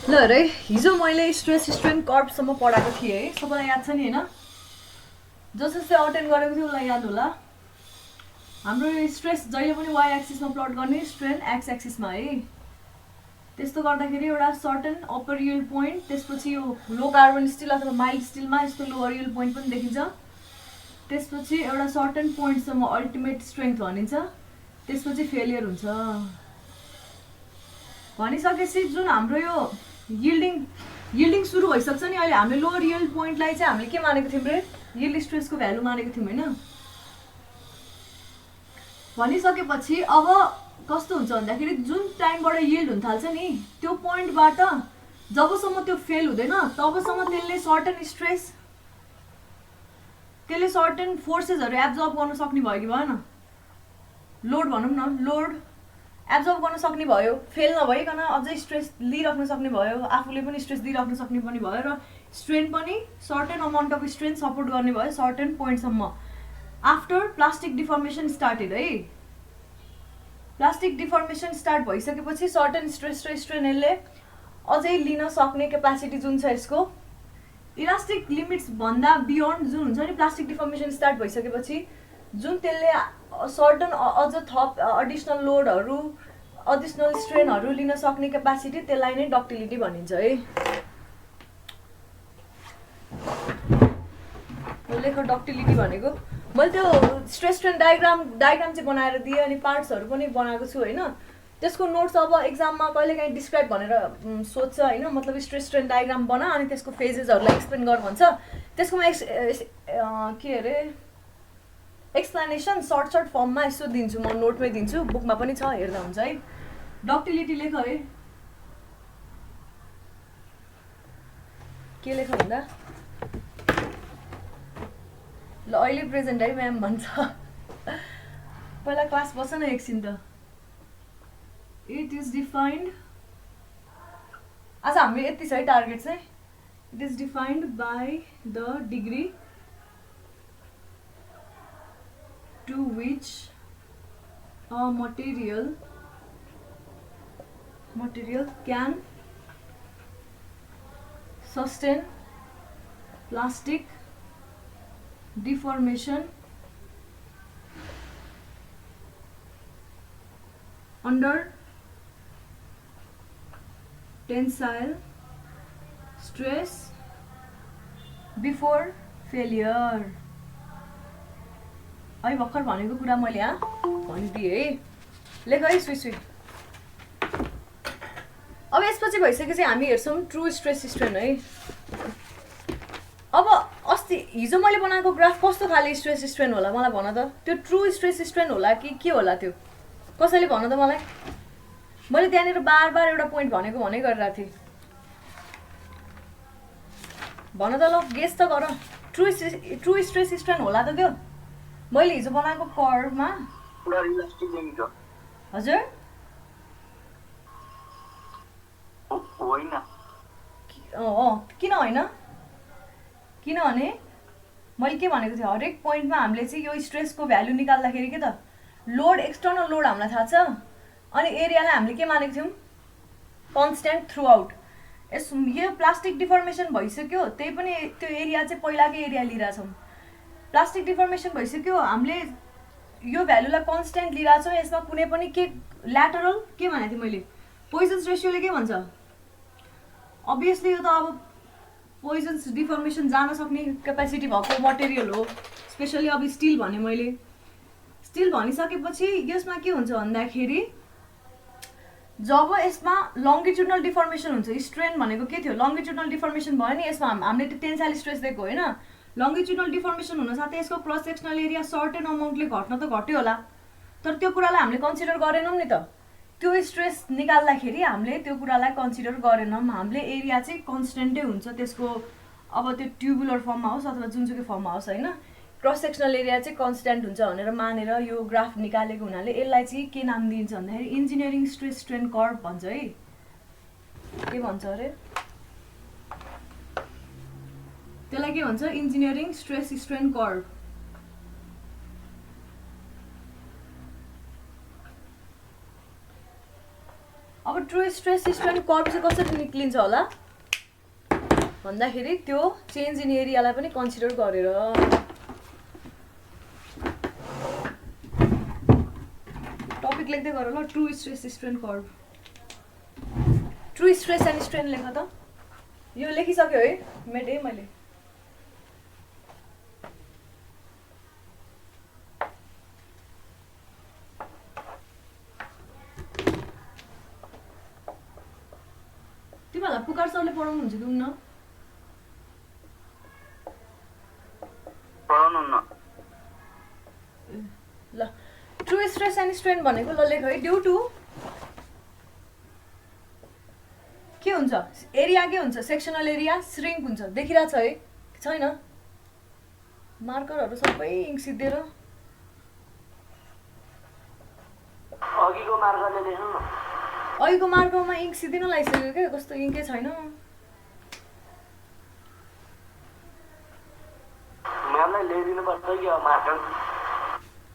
ल है हिजो मैले स्ट्रेस स्ट्रेन कर्भसम्म पढाएको थिएँ है, सबैलाई याद छ नि होइन? जसले अटेन्ड गरेको थियो उसलाई याद होला। हाम्रो स्ट्रेस जहिले पनि वाइ एक्सिसमा प्लट गर्ने, स्ट्रेन एक्स एक्सिसमा है। त्यस्तो गर्दाखेरि एउटा सर्टन अप्पर यिल्ड पोइन्ट, त्यसपछि यो लो कार्बन स्टिल अथवा माइल्ड स्टिलमा यस्तो लोवर यिल्ड पोइन्ट पनि देखिन्छ। त्यसपछि एउटा सर्टन पोइन्टसम्म अल्टिमेट स्ट्रेङ्थ भनिन्छ, त्यसपछि फेलियर हुन्छ। भनिसकेपछि जुन हाम्रो यो यिल्डिङ सुरु भइसक्छ नि, अहिले हामीले लोवर यिल्ड पोइन्टलाई चाहिँ हामीले के मानेको थियौँ रे? यिल्ड स्ट्रेसको भ्यालु मानेको थियौँ होइन? भनिसकेपछि अब कस्तो हुन्छ भन्दाखेरि जुन टाइमबाट यिल्ड हुन थाल्छ नि, त्यो पोइन्टबाट जबसम्म त्यो फेल हुँदैन तबसम्म त्यसले सर्टेन फोर्सेसहरू एब्जर्ब गर्न सक्ने भयो कि भएन? लोड भनौँ न, लोड एब्जर्ब गर्न सक्ने भयो, फेल नभइकन अझै स्ट्रेस लिइराख्न सक्ने भयो, आफूले पनि स्ट्रेस दिइराख्न सक्ने पनि भयो, र स्ट्रेन पनि certain amount of strain support गर्ने भयो सर्टेन पोइन्टसम्म। आफ्टर प्लास्टिक डिफर्मेसन स्टार्टेड है। प्लास्टिक डिफर्मेसन स्टार्ट भइसकेपछि सर्टेन स्ट्रेस र स्ट्रेन यसले अझै लिन सक्ने क्यापासिटी जुन छ यसको, इलास्टिक लिमिट्स भन्दा बियोन्ड जुन हुन्छ नि, प्लास्टिक डिफर्मेसन स्टार्ट भइसकेपछि जुन त्यसले सर्टन अझ थप एडिसनल लोडहरू, एडिसनल स्ट्रेनहरू लिन सक्ने क्यापासिटी, त्यसलाई नै डक्टिलिटी भनिन्छ है। लेख डक्टिलिटी भनेको। मैले त्यो स्ट्रेस स्ट्रेन डायग्राम चाहिँ बनाएर दिएँ, अनि पार्ट्सहरू पनि बनाएको छु होइन? त्यसको नोट्स अब एक्जाममा कहिलेकाहीँ डिस्क्राइब भनेर सोध्छ होइन, मतलब स्ट्रेस स्ट्रेन डायग्राम बना अनि त्यसको फेजेसहरूलाई एक्सप्लेन गर भन्छ। त्यसको म के अरे एक्सप्लेनेसन सर्ट फर्ममा यसो दिन्छु, म नोटमै दिन्छु, बुकमा पनि छ, हेर्दा हुन्छ है। डक्टिलिटी लेख है, के लेख भन्दा ल अहिले प्रेजेन्ट है म्याम भन्छ। पहिला क्लास बस न एकछिन त। इट इज डिफाइन्ड, आज हाम्रो यति छ है टार्गेट चाहिँ। It is defined by the degree to which a material can sustain plastic deformation under tensile stress before failure। है भर्खर भनेको कुरा मैले यहाँ भनिदिएँ है। लेख है सुई। अब यसपछि भइसकेपछि हामी हेर्छौँ ट्रु स्ट्रेस स्ट्रेन है। अब अस्ति हिजो मैले बनाएको ग्राफ कस्तो खाले स्ट्रेस स्ट्रेन होला मलाई भन त? त्यो ट्रु स्ट्रेस स्ट्रेन होला कि के होला? त्यो कसैले भन त मलाई। मैले त्यहाँनिर बार एउटा पोइन्ट भनेको गरिरहेको थिएँ। भन त ल, गेस त गर। ट्रु स्ट्रेस स्ट्रेन होला त त्यो मैले हिजो बनाएको कर्भमा? हजुर होइन। किन होइन? किनभने मैले के भनेको थिएँ, हरेक पोइन्टमा हामीले चाहिँ यो स्ट्रेसको भ्यालु निकाल्दाखेरि के त, लोड एक्सटर्नल लोड हामीलाई थाहा छ, अनि एरियालाई हामीले के मानेको थियौँ? Constant through out. यो प्लास्टिक डिफर्मेसन भइसक्यो, त्यही पनि त्यो एरिया चाहिँ पहिलाकै एरिया लिइरहेछौँ। प्लास्टिक डिफर्मेसन भइसक्यो, हामीले यो भ्यालुलाई कन्स्ट्यान्ट लिइरहेछौँ। यसमा कुनै पनि के ल्याटरल के भनेको थिएँ मैले, पोइजन्स रेसियोले के भन्छ? अभियसली यो त अब पोइजन्स डिफर्मेसन जान सक्ने क्यापासिटी भएको मटेरियल हो, स्पेसली अब स्टिल भने मैले। स्टिल भनिसकेपछि यसमा के हुन्छ भन्दाखेरि, जब यसमा लङ्गिट्युडनल डिफर्मेसन हुन्छ, स्ट्रेन भनेको के थियो? लङ्गिट्युडनल डिफर्मेसन भयो नि। यसमा हामीले त्यो टेन्साइल स्ट्रेस दिएको होइन, लङ्गिट्युडनल डिफर्मेसन हुन साथै यसको क्रस सेक्सनल एरिया सर्टेन अमाउन्टले घट्न त घट्यो होला, तर त्यो कुरालाई हामीले कन्सिडर गरेनौँ नि त। त्यो स्ट्रेस निकाल्दाखेरि हामीले त्यो कुरालाई कन्सिडर गरेनौँ। हामीले एरिया चाहिँ कन्स्टेन्टै हुन्छ त्यसको, अब त्यो ट्युबुलर फर्ममा होस् अथवा जुनसुकै फर्ममा होस् होइन, क्रस सेक्सनल एरिया चाहिँ कन्स्ट्यान्ट हुन्छ भनेर मानेर यो ग्राफ निकालेको हुनाले यसलाई चाहिँ के नाम दिन्छ भन्दाखेरि इन्जिनियरिङ स्ट्रेस स्ट्रेन कर्भ भन्छ है। के भन्छ अरे त्यसलाई? के भन्छ? Engineering stress strain curve. अब ट्रु स्ट्रेस स्ट्रेन कर्भ चाहिँ कसरी निक्लिन्छ होला भन्दाखेरि त्यो चेन्ज इन एरियालाई पनि कन्सिडर गरेर टपिक लेख्दै गर ल true stress strain curve true stress and strain लेख त यो लेखिसक्यो है मेटे मैले तिमीहरूलाई पुकार सरले पढाउनुहुन्छ कि उन्न ल ट्रु स्ट्रेस एन्ड स्ट्रेन भनेको ल लेख है ड्यु टु के हुन्छ एरिया के हुन्छ सेक्सनल एरिया श्रिङ्क हुन्छ देखिरहेछ है छैन मार्करहरू सबै इङ्क सिद्धिएर अघिको मार्करमा इङ्क सिद्धिन लागिसक्यो क्या कस्तो इङ्कै छैन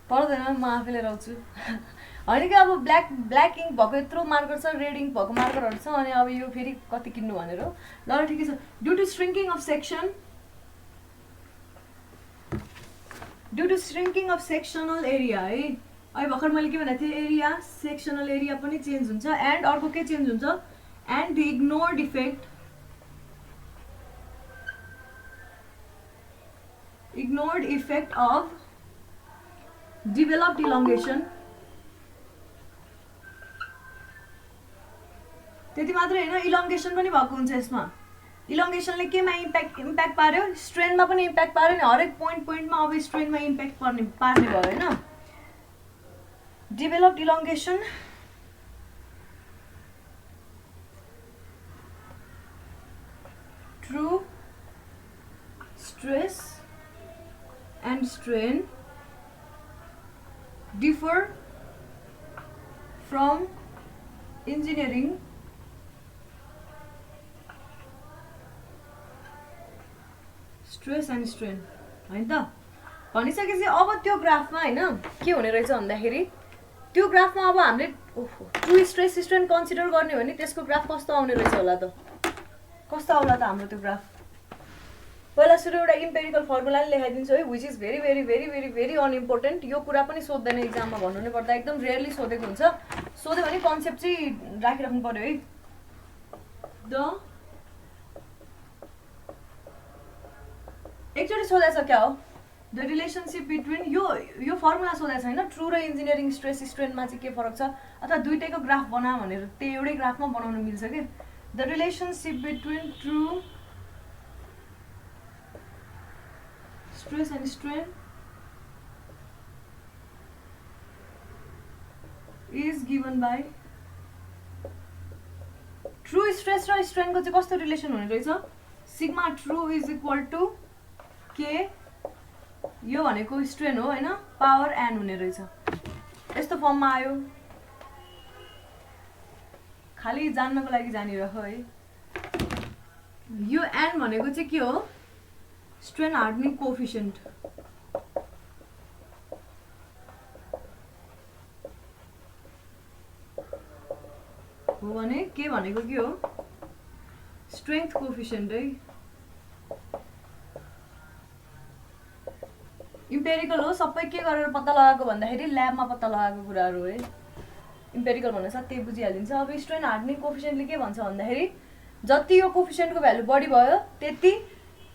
पर्दैन म आफैले राउँछु होइन कि अब ब्ल्याक इङ्क भएको यत्रो मार्कर छ रेड इङ्क भएको मार्करहरू छ अनि अब यो फेरि कति किन्नु भनेर ल ठिकै छ due to shrinking of sectional area है अहिले भर्खर मैले के भनेको थिएँ एरिया सेक्सनल एरिया पनि चेन्ज हुन्छ एन्ड अर्को के चेन्ज हुन्छ and the ignored effect of developed elongation त्यति मात्रै होइन इलोङ्गेसन पनि भएको हुन्छ यसमा इलोङ्गेसनले केमा इम्प्याक्ट पार्यो स्ट्रेनमा पनि इम्प्याक्ट पार्यो नि हरेक पोइन्टमा अब स्ट्रेनमा इम्प्याक्ट पार्ने भयो होइन developed elongation true stress and strain differ from engineering stress and strain हैन त भनिसकेपछि अब त्यो ग्राफमा हैन के हुने रहेछ भन्दाखेरि त्यो ग्राफमा अब हामीले ट्रु स्ट्रेस स्ट्रेन कन्सिडर गर्ने हो भने त्यसको ग्राफ कस्तो आउने रहेछ होला त कस्तो आउला त हाम्रो त्यो ग्राफ पहिला सुरु एउटा इम्पेरिकल फर्मुला नि लेखाइदिन्छु है which is very very very very very unimportant यो कुरा पनि सोध्दैन एक्जाममा भन्नु नै पर्दा एकदम रेयरली सोधेको हुन्छ सोध्यो भने कन्सेप्ट चाहिँ राखिराख्नु पर्यो है एकचोटि सोधेछ क्या हो द रिलेसनसिप बिट्विन यो फर्मुला सोधेको छैन ट्रु र इन्जिनियरिङ स्ट्रेस स्ट्रेनमा चाहिँ के फरक छ अथवा दुईटैको ग्राफ बना भनेर त्यो एउटै ग्राफमा बनाउन मिल्छ के the relationship between true stress and strain is given by true stress र strain को चाहिँ कस्तो रिलेसन हुने रहेछ sigma true is equal to के यो भनेको स्ट्रेन हो हैन पावर n हुने रहेछ यस्तो फर्ममा आयो खाली जान्नको लागि जानिरह है यो n भनेको चाहिँ के हो strain hardening coefficient हो भने के भनेको के हो strength coefficient है इम्पेरिकल हो सबै के गरेर पत्ता लगाएको भन्दाखेरि ल्याबमा पत्ता लगाएको कुराहरू है इम्पेरिकल भन्ने साथ त्यही बुझिहालिन्छ अब strain hardening coefficient ले के भन्छ भन्दाखेरि जति यो कोएफिसिएन्टको भ्यालु बढी भयो त्यति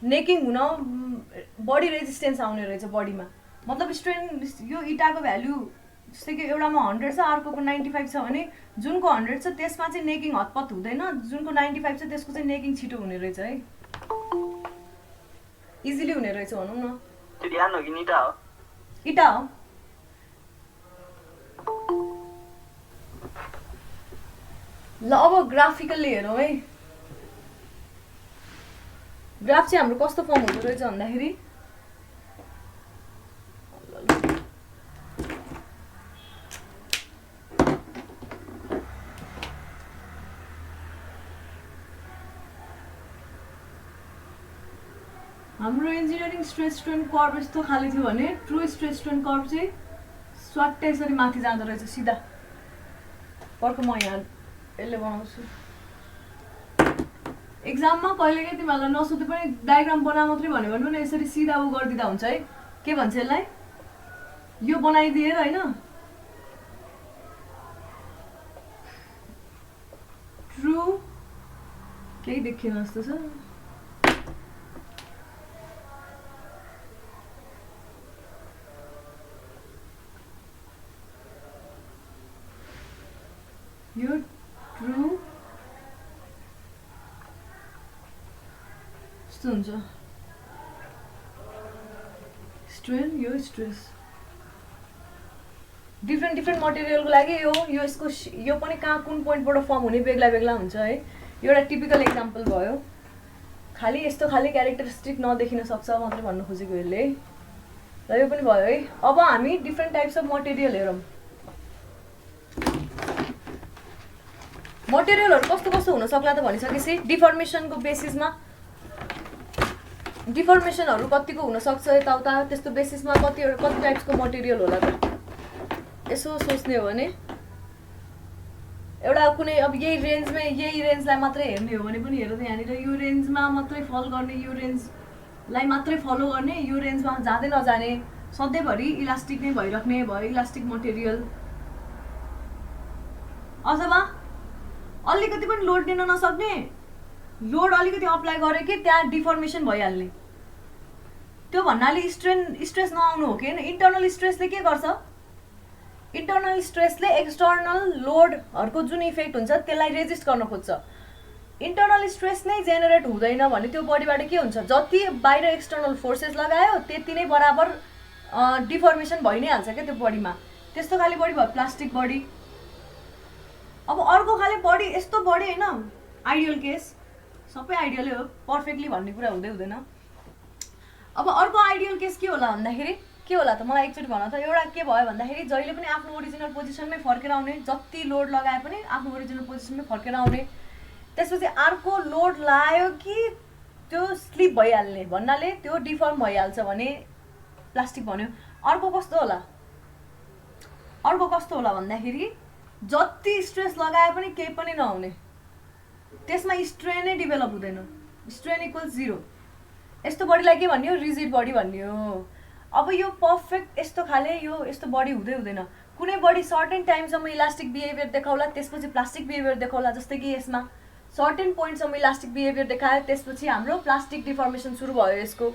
नेकिङ हुन बडी रेजिस्टेन्स आउने रहेछ बडीमा मतलब स्ट्रेन यो इटाको भ्यालु जस्तै कि एउटामा 100 छ अर्कोको 95 छ भने जुनको 100 छ त्यसमा चाहिँ नेकिङ हतपत हुँदैन जुनको 95 छ त्यसको चाहिँ नेकिङ छिटो हुने रहेछ है इजिली हुने रहेछ भनौं न त्यो ध्यान हो कि इटा हो इटा हो ल अब ग्राफिकली हेरौँ है ग्राफ चाहिँ हाम्रो कस्तो फर्म हुँदो रहेछ भन्दाखेरि हाम्रो इन्जिनियरिङ स्ट्रेस स्ट्रेन कर्भ यस्तो खाली थियो भने ट्रु स्ट्रेस स्ट्रेन कर्भ चाहिँ स्वाट्टै यसरी माथि जाँदो रहेछ सिधा पर्ख म यहाँ यसले बनाउँछु एक्जाममा कहिलेकाहीँ तिमीहरूलाई नसोधे पनि डायग्राम बना मात्रै भन्यो भने पनि यसरी सिधा उ गरिदिँदा हुन्छ है के भन्छ यसलाई यो बनाइदिएर हैन ट्रु केही देखिन जस्तो छ यो ट्रु यस्तो हुन्छ स्ट्रेन यो स्ट्रेस डिफ्रेन्ट मटेरियलको लागि यो पनि कहाँ कुन पोइन्टबाट फर्म हुने बेग्ला बेग्ला हुन्छ है एउटा टिपिकल एक्जाम्पल भयो खाली यस्तो खाली क्यारेक्टरिस्टिक नदेखिन सक्छ मात्रै भन्नु खोजेको यसले र यो पनि भयो है अब हामी डिफ्रेन्ट टाइप्स अफ मटेरियल हेरौँ मटेरियलहरु कस्तो कस्तो हुन सक्ला त भनिसकेपछि डिफर्मेसनको बेसिसमा डिफर्मेसनहरु कतिको हुन सक्छ यताउता त्यस्तो बेसिसमा कति टाइप्सको मटेरियल होला त यसो सोच्ने हो भने एउटा कुनै अब यही रेन्जलाई मात्रै हेर्ने हो भने पनि हेर त यहाँनिर यो रेन्जमा मात्रै फल गर्ने यो रेन्जलाई मात्रै फलो गर्ने यो रेन्जमा जाँदै नजाने सधैँभरि इलास्टिक नै भइराख्ने भयो इलास्टिक मटेरियल अथवा अलिकति पनि लोड दिन नसक्ने लोड अलिकति अप्लाई गरे कि त्यहाँ डिफर्मेसन भइहाल्ने त्यो भन्नाले स्ट्रेस नआउनु हो कि इन्टर्नल स्ट्रेसले के गर्छ इन्टर्नल स्ट्रेसले एक्सटर्नल लोडहरुको जुन इफेक्ट हुन्छ त्यसलाई रेजिस्ट गर्न खोज्छ इन्टर्नल स्ट्रेस नै जेनेरेट हुँदैन भने त्यो बडीबाट के हुन्छ जति बाहिर एक्सटर्नल फोर्सेस लगायो त्यति नै बराबर डिफर्मेसन भइ नै हाल्छ के त्यो बडीमा त्यस्तो खाली बडी भयो प्लास्टिक बडी अब अर्को खाली बडी यस्तो बडी हैन आइडियल केस सबै आइडियलै हो पर्फेक्टली भन्ने कुरा हुँदैन अब अर्को आइडियल केस के होला भन्दाखेरि के होला त मलाई एकचोटी भन त एउटा के भयो भन्दाखेरि जहिले पनि आफ्नो ओरिजिनल पोजिसनमै फर्केर आउने जति लोड लगाए पनि आफ्नो ओरिजिनल पोजिसनमै फर्केर आउने त्यसपछि अर्को लोड लायो कि त्यो स्लिप भइहाल्ने भन्नाले त्यो डिफर्म भइहाल्छ भने प्लास्टिक भन्यो अर्को कस्तो होला भन्दाखेरि जति स्ट्रेस लगाए पनि केही पनि नहुने त्यसमा स्ट्रेनै डेभलप हुँदैन स्ट्रेन इक्वल्स 0 यस्तो बडीलाई के भन्ने हो रिजिड बडी भन्ने हो अब यो पर्फेक्ट यस्तो खाले यो यस्तो बडी हुँदैन कुनै बडी सर्टेन टाइमसम्म इलास्टिक बिहेभियर देखाउला त्यसपछि प्लास्टिक बिहेभियर देखाउला जस्तै कि यसमा सर्टेन पोइन्टसम्म इलास्टिक बिहेभियर देखायो त्यसपछि हाम्रो प्लास्टिक डिफर्मेसन सुरु भयो यसको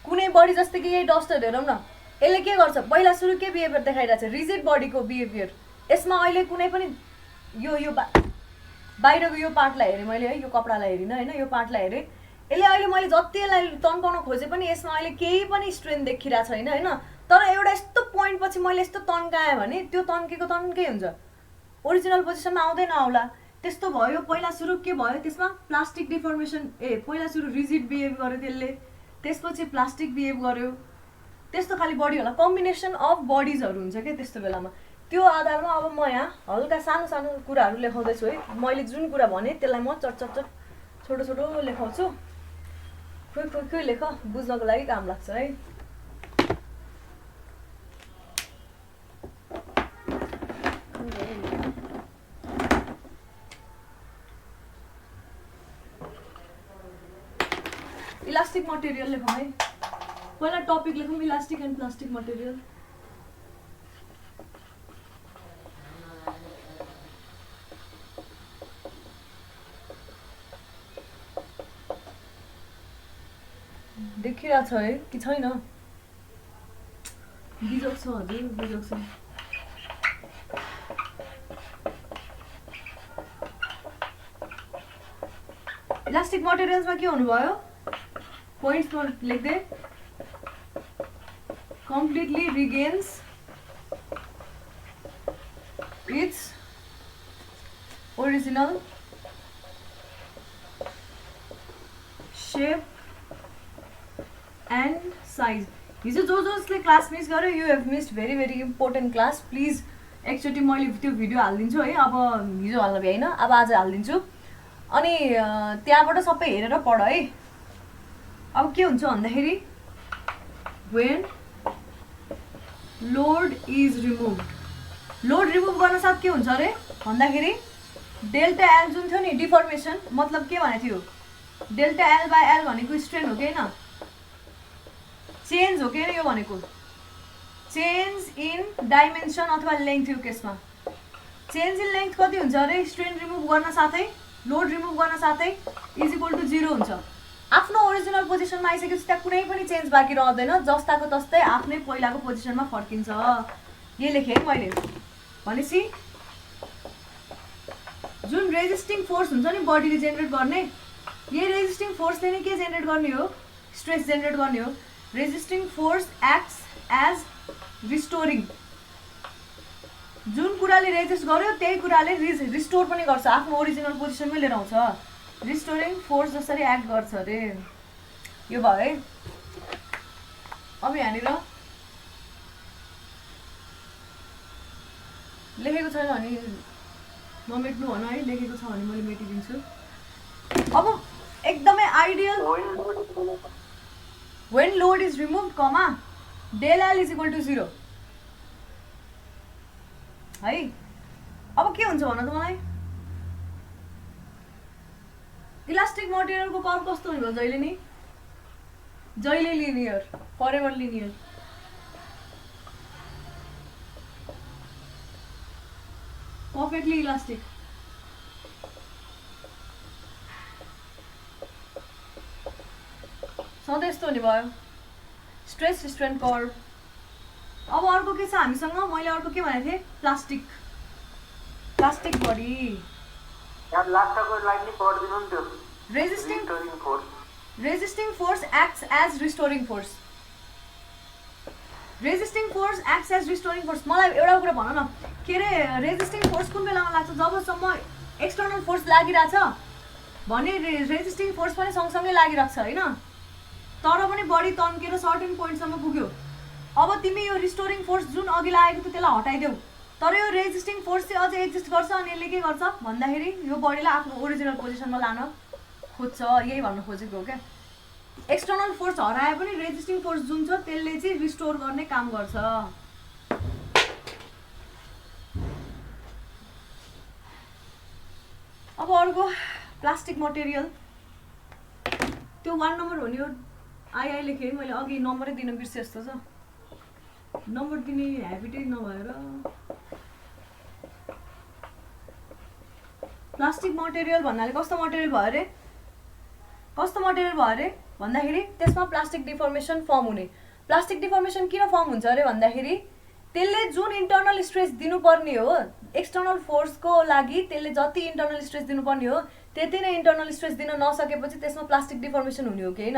कुनै बडी जस्तै कि यही डस्टर हेरौँ न यसले के गर्छ पहिला सुरु के बिहेभियर देखाइरहेछ रिजिड बडीको बिहेभियर यसमा अहिले कुनै पनि यो बाहिरको यो पार्टलाई हेरेँ मैले है यो कपडालाई हेरिनँ हैन यो पार्टलाई हेरेँ यसले अहिले मैले जति यसलाई तन्काउन खोजे पनि यसमा अहिले केही पनि स्ट्रेन देखिरहेको छैन हैन तर एउटा यस्तो पोइन्ट पछि मैले यस्तो तन्काएँ भने त्यो तन्केको तन्कै हुन्छ ओरिजिनल पोजिसनमा आउँदैन आउला त्यस्तो भयो पहिला सुरु के भयो त्यसमा प्लास्टिक डिफर्मेसन पहिला सुरु रिजिड बिहेभ गर्यो त्यसले त्यसपछि प्लास्टिक बिहेभ गर्यो त्यस्तो खाली बडी होला कम्बिनेसन अफ बडिजहरु हुन्छ के त्यस्तो बेलामा त्यो आधारमा अब म यहाँ हल्का सानो सानो कुराहरु लेखाउँदै छु है मैले जुन कुरा भने त्यसलाई म चट छोटो लेखाउँछु खोइ लेख बुझ्नको लागि काम लाग्छ है इलास्टिक मटेरियल लेखौँ है पहिला टपिक लेखौँ इलास्टिक एन्ड प्लास्टिक मटेरियल देखिरहेछ है कि छैन बिजोग छ हजुर बिजोग छ इलास्टिक मटेरियल्समा के हुनुभयो पोइन्ट्स लेख्दै completely regains its original shape and size. हिजो जसले क्लास मिस गर्यो you have missed very important class please एकचोटि मैले त्यो भिडियो हालिदिन्छु है अब हिजो हाल्न भ्याइन अब आज हालिदिन्छु अनि त्यहाँबाट सबै हेरेर पढ है अब के हुन्छ भन्दाखेरि when load is removed load remove गर्न साथ के हुन्छ अरे भन्दाखेरि डेल्टा एल जुन थियो नि डिफर्मेसन मतलब के भने थियो डेल्टा एल बाई एल भनेको स्ट्रेन हो कि हैन चेन्ज हो कि हैन यो भनेको चेन्ज इन डाइमेन्सन अथवा लेन्थ यो केसमा चेन्ज इन लेन्थ कति हुन्छ अरे स्ट्रेन रिमुभ गर्न साथै लोड रिमुभ गर्न साथै इज इक्वल टु 0 हुन्छ आफ्नो ओरिजिनल पोजिसनमा आइसकेपछि त्यहाँ कुनै पनि चेन्ज बाँकी रहँदैन जस्ताको तस्तै आफ्नै पहिलाको पोजिसनमा फर्किन्छ यही लेखेँ है मैले भनेपछि जुन रेजिस्टिङ फोर्स हुन्छ नि बडीले जेनेरेट गर्ने यही रेजिस्टिङ फोर्सले नै के जेनेरेट गर्ने हो स्ट्रेस जेनेरेट गर्ने हो resisting force acts as restoring जुन कुराले रेजिस्ट गर्यो त्यही कुराले रिस्टोर पनि गर्छ आफ्नो ओरिजिनल पोजिसनमै लिएर आउँछ रिस्टोरिङ फोर्स जसरी एक्ट गर्छ अरे यो भयो है अब यहाँनिर लेखेको छैन भने नमेट्नु भन है लेखेको छ भने मैले मेटिदिन्छु अब एकदमै ideal when load is removed comma del L is equal to 0 है अब के हुन्छ भन त मलाई इलास्टिक मटेरियलको कर्व कस्तो हुन्छ जहिले लिनियर फरएभर लिनियर perfectly elastic सधैँ यस्तो हुने भयो स्ट्रेस स्ट्रेन कर्व अब अर्को के छ हामीसँग मैले अर्को के भनेको थिएँ प्लास्टिक बडी यार लास्टको लाइन नि पढ्दिनु नि त्यो resisting force acts as restoring force resisting force acts as restoring force मलाई एउटा कुरा भन न के अरे रेजिस्टिङ फोर्स कुन बेलामा लाग्छ जबसम्म एक्सटर्नल फोर्स लागिरहेछ भने रेजिस्टिङ फोर्स पनि सँगसँगै लागिरहेको छ हैन तर पनि बडी तन्केर सर्टेन पोइन्टसम्म पुग्यो अब तिमी यो रिस्टोरिङ फोर्स जुन अघि लागेको थियो त्यसलाई हटाइदेऊ तर यो रेजिस्टिङ फोर्स चाहिँ अझै एक्जिस्ट गर्छ अनि यसले के गर्छ भन्दाखेरि यो बडीलाई आफ्नो ओरिजिनल पोजिसनमा लान खोज्छ यही भन्न खोजेको हो क्या एक्सटर्नल फोर्स हराए पनि रेजिस्टिङ फोर्स जुन छ त्यसले चाहिँ रिस्टोर गर्ने काम गर्छ अब अर्को प्लास्टिक मटेरियल त्यो 1 नम्बर हो नि यो आई लेखेँ मैले अघि नम्बरै दिन बिर्से जस्तो छ नम्बर दिने ह्याबिटै नभएर प्लास्टिक मटेरियल भन्नाले कस्तो मटेरियल भयो अरे भन्दाखेरि त्यसमा प्लास्टिक डिफर्मेसन फर्म हुने प्लास्टिक डिफर्मेसन किन फर्म हुन्छ अरे भन्दाखेरि त्यसले जुन इन्टर्नल स्ट्रेस दिनुपर्ने हो एक्सटर्नल फोर्सको लागि त्यसले जति इन्टर्नल स्ट्रेस दिनुपर्ने हो त्यति नै इन्टर्नल स्ट्रेस दिन नसकेपछि त्यसमा प्लास्टिक डिफर्मेसन हुने हो कि हैन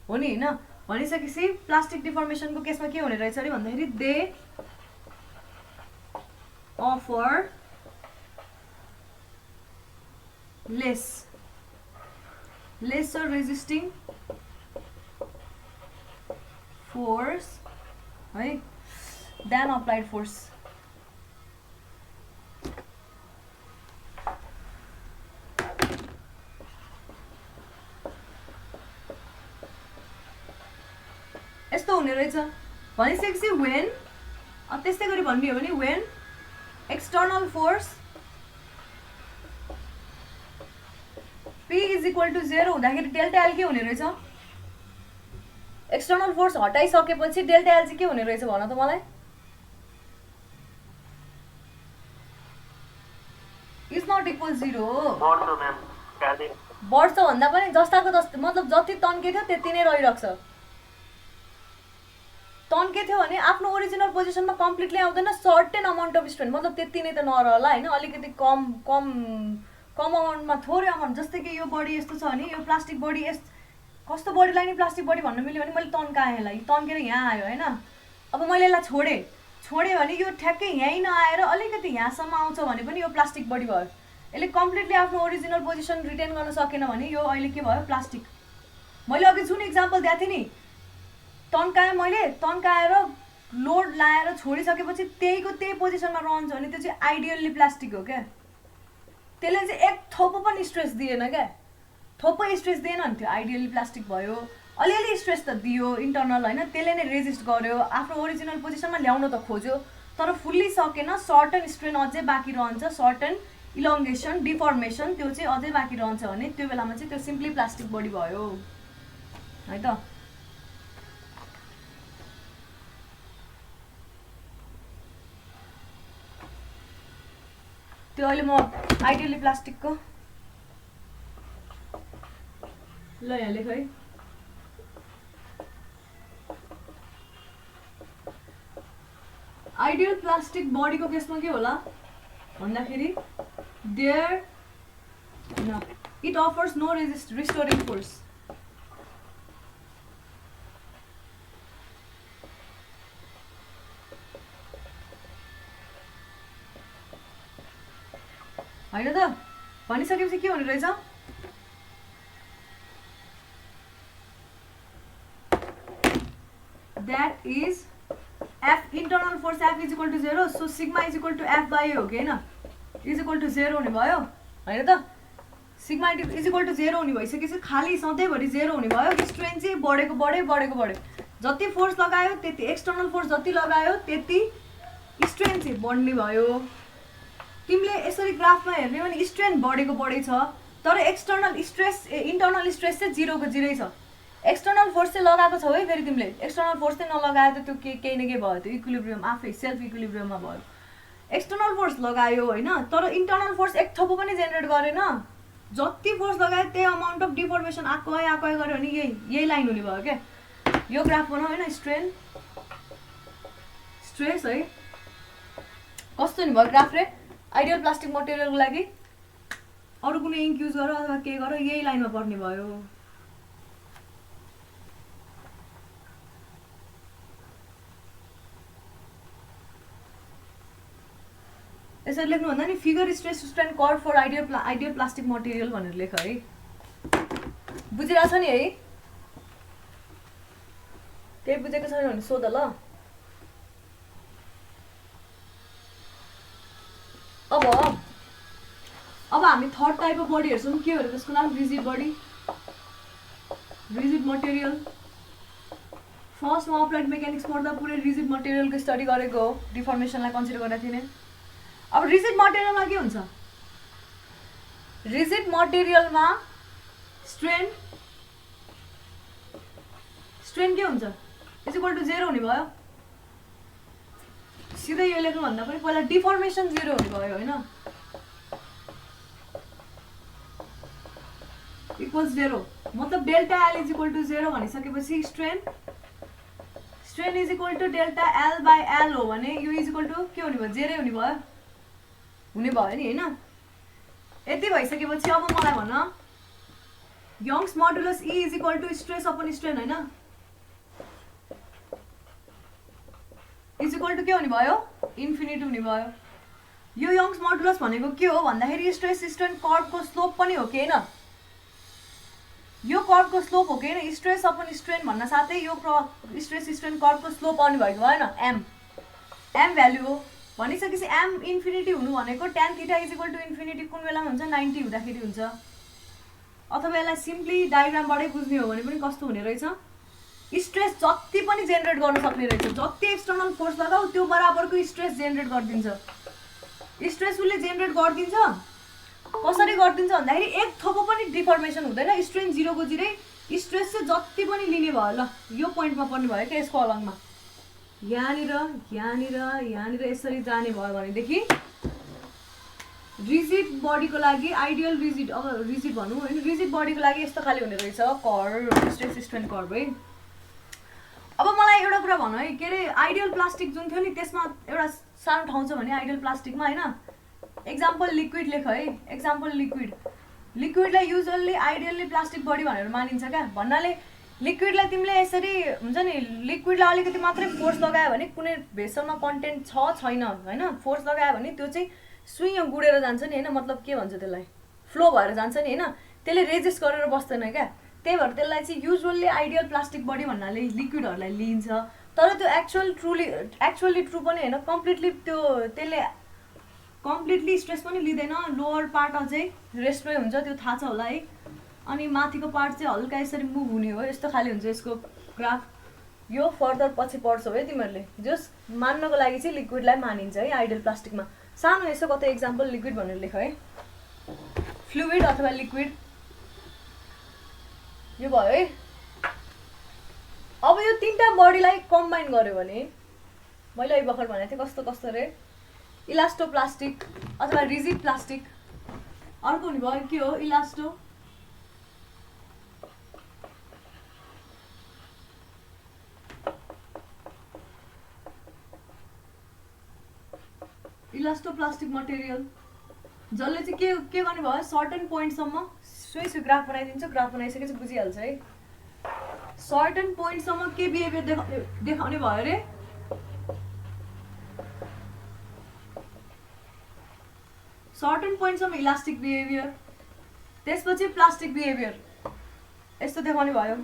हो नि हैन भनिसकेपछि प्लास्टिक डिफर्मेसनको केसमा के हुने रहेछ अरे भन्दाखेरि they offer lesser resisting force है than applied force यस्तो हुने रहेछ भनिसकेपछि when त्यस्तै गरी भन्ने हो भने when external force P is equal to 0 हुँदाखेरि डेल्टा एल के हुने रहेछ एक्सटर्नल फोर्स हटाइसकेपछि डेल्टा एल चाहिँ के हुने रहेछ भन त मलाई इज नट इक्वल 0 बढ्छ भन्दा पनि जस्ताको जस्तो मतलब जति तन्के थियो त्यति नै रहिरहन्छ तन्के थियो भने आफ्नो ओरिजिनल पोजिसनमा कम्प्लिटली आउँदैन सर्टेन अमाउन्ट अफ स्ट्रेन मतलब त्यति नै त नरहला हैन अलिकति कम अमाउन्टमा थोरै अमाउन्ट जस्तै कि यो बडी यस्तो छ भने यो प्लास्टिक बडी कस्तो बडीलाई नि प्लास्टिक बडी भन्न मिल्यो भने मैले तन्काएँ यसलाई तन्केर यहाँ आयो हैन अब मैले यसलाई छोडेँ भने यो ठ्याक्कै यहीँ नआएर अलिकति यहाँसम्म आउँछ भने पनि यो प्लास्टिक बडी भयो यसले कम्प्लिटली आफ्नो ओरिजिनल पोजिसन रिटेन गर्न सकेन भने यो अहिले के भयो प्लास्टिक मैले अघि जुन इक्जाम्पल दिएको थिएँ नि तन्काएँ मैले तन्काएर लोड लाएर छोडिसकेपछि त्यही पोजिसनमा रहन्छ भने त्यो चाहिँ आइडियल्ली प्लास्टिक हो क्या त्यसले चाहिँ एक थोपो पनि स्ट्रेस दिएन क्या थोपै स्ट्रेस दिएन नि त्यो आइडियली प्लास्टिक भयो अलिअलि स्ट्रेस त दियो इन्टर्नल हैन त्यसले नै रेजिस्ट गर्यो आफ्नो ओरिजिनल पोजिसनमा ल्याउन त खोज्यो तर फुल्ली सकेन सर्टन स्ट्रेन अझै बाँकी रहन्छ सर्टन इलोङ्गेसन डिफर्मेसन त्यो चाहिँ अझै बाँकी रहन्छ भने त्यो बेलामा चाहिँ त्यो सिम्पली प्लास्टिक बडी भयो है त। त्यो अहिले म आइडियली प्लास्टिकको ल यहाँ लेख है। आइडियल प्लास्टिक बडीको केसमा के होला भन्दाखेरि there it offers no restoring force. होइन त भनिसकेपछि के हुने रहेछ that is F internal force F is equal to 0 so sigma is equal to F by हो कि होइन इज इक्वल टु 0 हुने भयो होइन त। सिग्मा इज इक्वल टु 0 हुने भइसकेपछि खालि सधैँभरि 0 हुने भयो। स्ट्रेन चाहिँ बढेको बढ्यो जति फोर्स लगायो त्यति एक्सटर्नल फोर्स जति लगायो त्यति स्ट्रेन चाहिँ बढ्ने भयो। तिमीले यसरी ग्राफमा हेर्ने भने स्ट्रेन बढेको बढै छ तर एक्सटर्नल स्ट्रेस इन्टर्नल स्ट्रेस चाहिँ 0 को 0 छ। एक्सटर्नल फोर्स चाहिँ लगाएको छौ है फेरि तिमीले एक्सटर्नल फोर्स चाहिँ नलगाए त त्यो केही न केही भयो त्यो इक्विलिब्रियम आफै सेल्फ इक्विलिब्रियममा भयो। एक्सटर्नल फोर्स लगायो होइन तर इन्टर्नल फोर्स एक थोपो पनि जेनेरेट गरेन। जति फोर्स लगायो त्यही अमाउन्ट अफ डिफर्मेसन आएको गऱ्यो भने यही लाइन हुने भयो क्या। यो ग्राफ बनाऊ होइन स्ट्रेन स्ट्रेस है कस्तो हुने भयो ग्राफ रे आइडियल प्लास्टिक मटेरियलको लागि अरू कुनै इङ्क युज गर अथवा के गर यही लाइनमा पर्ने भयो। यसरी लेख्नुभन्दा नि figure stress strain curve for ideal plastic material भनेर लेख है। बुझिरहेछ नि है केही बुझेको छैन भने सोध ल। अब हामी थर्ड टाइप अफ बडी हेर्छौँ के हो त्यसको नाम रिजिड बडी रिजिड मटेरियल। फर्स्टमा अप्लाइड मेकानिक्स पढ्दा पुरै रिजिड मटेरियलको स्टडी गरेको हो डिफर्मेसनलाई कन्सिडर गरेको थिएँ। अब रिजिड मटेरियलमा के हुन्छ रिजिड मटेरियलमा स्ट्रेन के हुन्छ इज इक्वल टु 0 हुने भयो। सिधै यो लेख्नुभन्दा पनि पहिला डिफर्मेसन 0 हुने भयो होइन इक्वल्स 0 मतलब delta L is equal to 0 भनिसकेपछि strain is equal to delta L by L हो भने यो इज इक्वल टु के हुने भयो 0 हुने भयो नि होइन। यति भइसकेपछि अब मलाई भन Young's modulus E is equal to stress upon strain होइन इज इक्वल टु के हुने भयो इन्फिनिटी हुने भयो। यो यङ्स मोडुलस भनेको के हो भन्दाखेरि स्ट्रेस स्ट्रेन कर्वको स्लोप पनि हो कि होइन यो कर्वको स्लोप हो कि होइन स्ट्रेस अपन स्ट्रेन भन्न साथै यो स्ट्रेस स्ट्रेन कर्वको स्लोप आउने भएको भएन एम भ्याल्यु हो भनिसकेपछि एम इन्फिनिटी हुनु भनेको tan theta is equal to infinity कुन बेलामा हुन्छ 90 हुँदाखेरि हुन्छ। अथवा यसलाई सिम्पली डायग्रामबाटै बुझ्ने हो भने पनि कस्तो हुने रहेछ स्ट्रेस जति पनि जेनेरेट गर्न सक्ने रहेछ जति एक्सटर्नल फोर्स लगाऊ त्यो बराबरको स्ट्रेस जेनेरेट गरिदिन्छ। स्ट्रेस उसले जेनेरेट गरिदिन्छ कसरी गरिदिन्छ भन्दाखेरि एक थोपो पनि डिफर्मेसन हुँदैन स्ट्रेन 0 को 0 स्ट्रेस चाहिँ जति पनि लिने भयो ल यो पोइन्टमा पर्ने भयो क्या यसको अलगमा यहाँनिर यसरी जाने भयो भनेदेखि रिजिड बडीको लागि आइडियल रिजिड अब रिजिड भनौँ होइन रिजिड बडीको लागि यस्तो खाले हुने रहेछ कर्व स्ट्रेस स्ट्रेन कर्व है। अब मलाई एउटा कुरा भन है के अरे आइडियल प्लास्टिक जुन थियो नि त्यसमा एउटा सानो ठाउँ छ भने आइडियल प्लास्टिकमा होइन एक्जाम्पल लिक्विड लेख है एक्जाम्पल लिक्विडलाई युजुअल्ली आइडियल्ली प्लास्टिक बडी भनेर मानिन्छ क्या भन्नाले लिक्विडलाई तिमीले यसरी हुन्छ नि लिक्विडलाई अलिकति मात्रै फोर्स लगायो भने कुनै भेसलमा कन्टेन्ट छैन होइन फोर्स लगायो भने त्यो चाहिँ सुइँ गुडेर जान्छ नि होइन मतलब के भन्छ त्यसलाई फ्लो भएर जान्छ नि होइन त्यसले रेजिस्ट गरेर बस्दैन क्या त्यही भएर त्यसलाई चाहिँ युजुअल्ली आइडियल प्लास्टिक बडी भन्नाले लिक्विडहरूलाई लिइन्छ तर त्यो एक्चुअली ट्रु पनि होइन कम्प्लिटली त्यसले कम्प्लिटली स्ट्रेस पनि लिँदैन लोवर पार्ट अझै रेस्टमै हुन्छ त्यो थाहा छ होला है अनि माथिको पार्ट चाहिँ हल्का यसरी मुभ हुने हो यस्तो खाले हुन्छ यसको ग्राफ यो फर्दर पछि पढ्छौ है तिमीहरूले जस मान्नको लागि चाहिँ लिक्विडलाई मानिन्छ है आइडियल प्लास्टिकमा सानो यसो कतै एक्जाम्पल लिक्विड भनेर लेख है, फ्लुइड अथवा लिक्विड यो भयो है। अब यो तीनटा बडीलाई कम्बाइन गर्यो भने मैले अहिले भर्खर भनेको थिएँ कस्तो कस्तो रे, इलास्टोप्लास्टिक अथवा रिजिड प्लास्टिक। अर्को हुने भयो के हो, इलास्टो इलास्टोप्लास्टिक मटेरियल, जसले चाहिँ के गर्ने भयो, सर्टेन पोइन्टसम्म सुई ग्राफ बनाइदिन्छ, ग्राफ बनाइसकेपछि बुझिहाल्छ है। सर्टेन पोइन्टसम्म के बिहेभियर देखाउने भयो अरे, सर्टेन पोइन्टसम्म इलास्टिक बिहेभियर, त्यसपछि प्लास्टिक बिहेभियर यस्तो देखाउने भयो।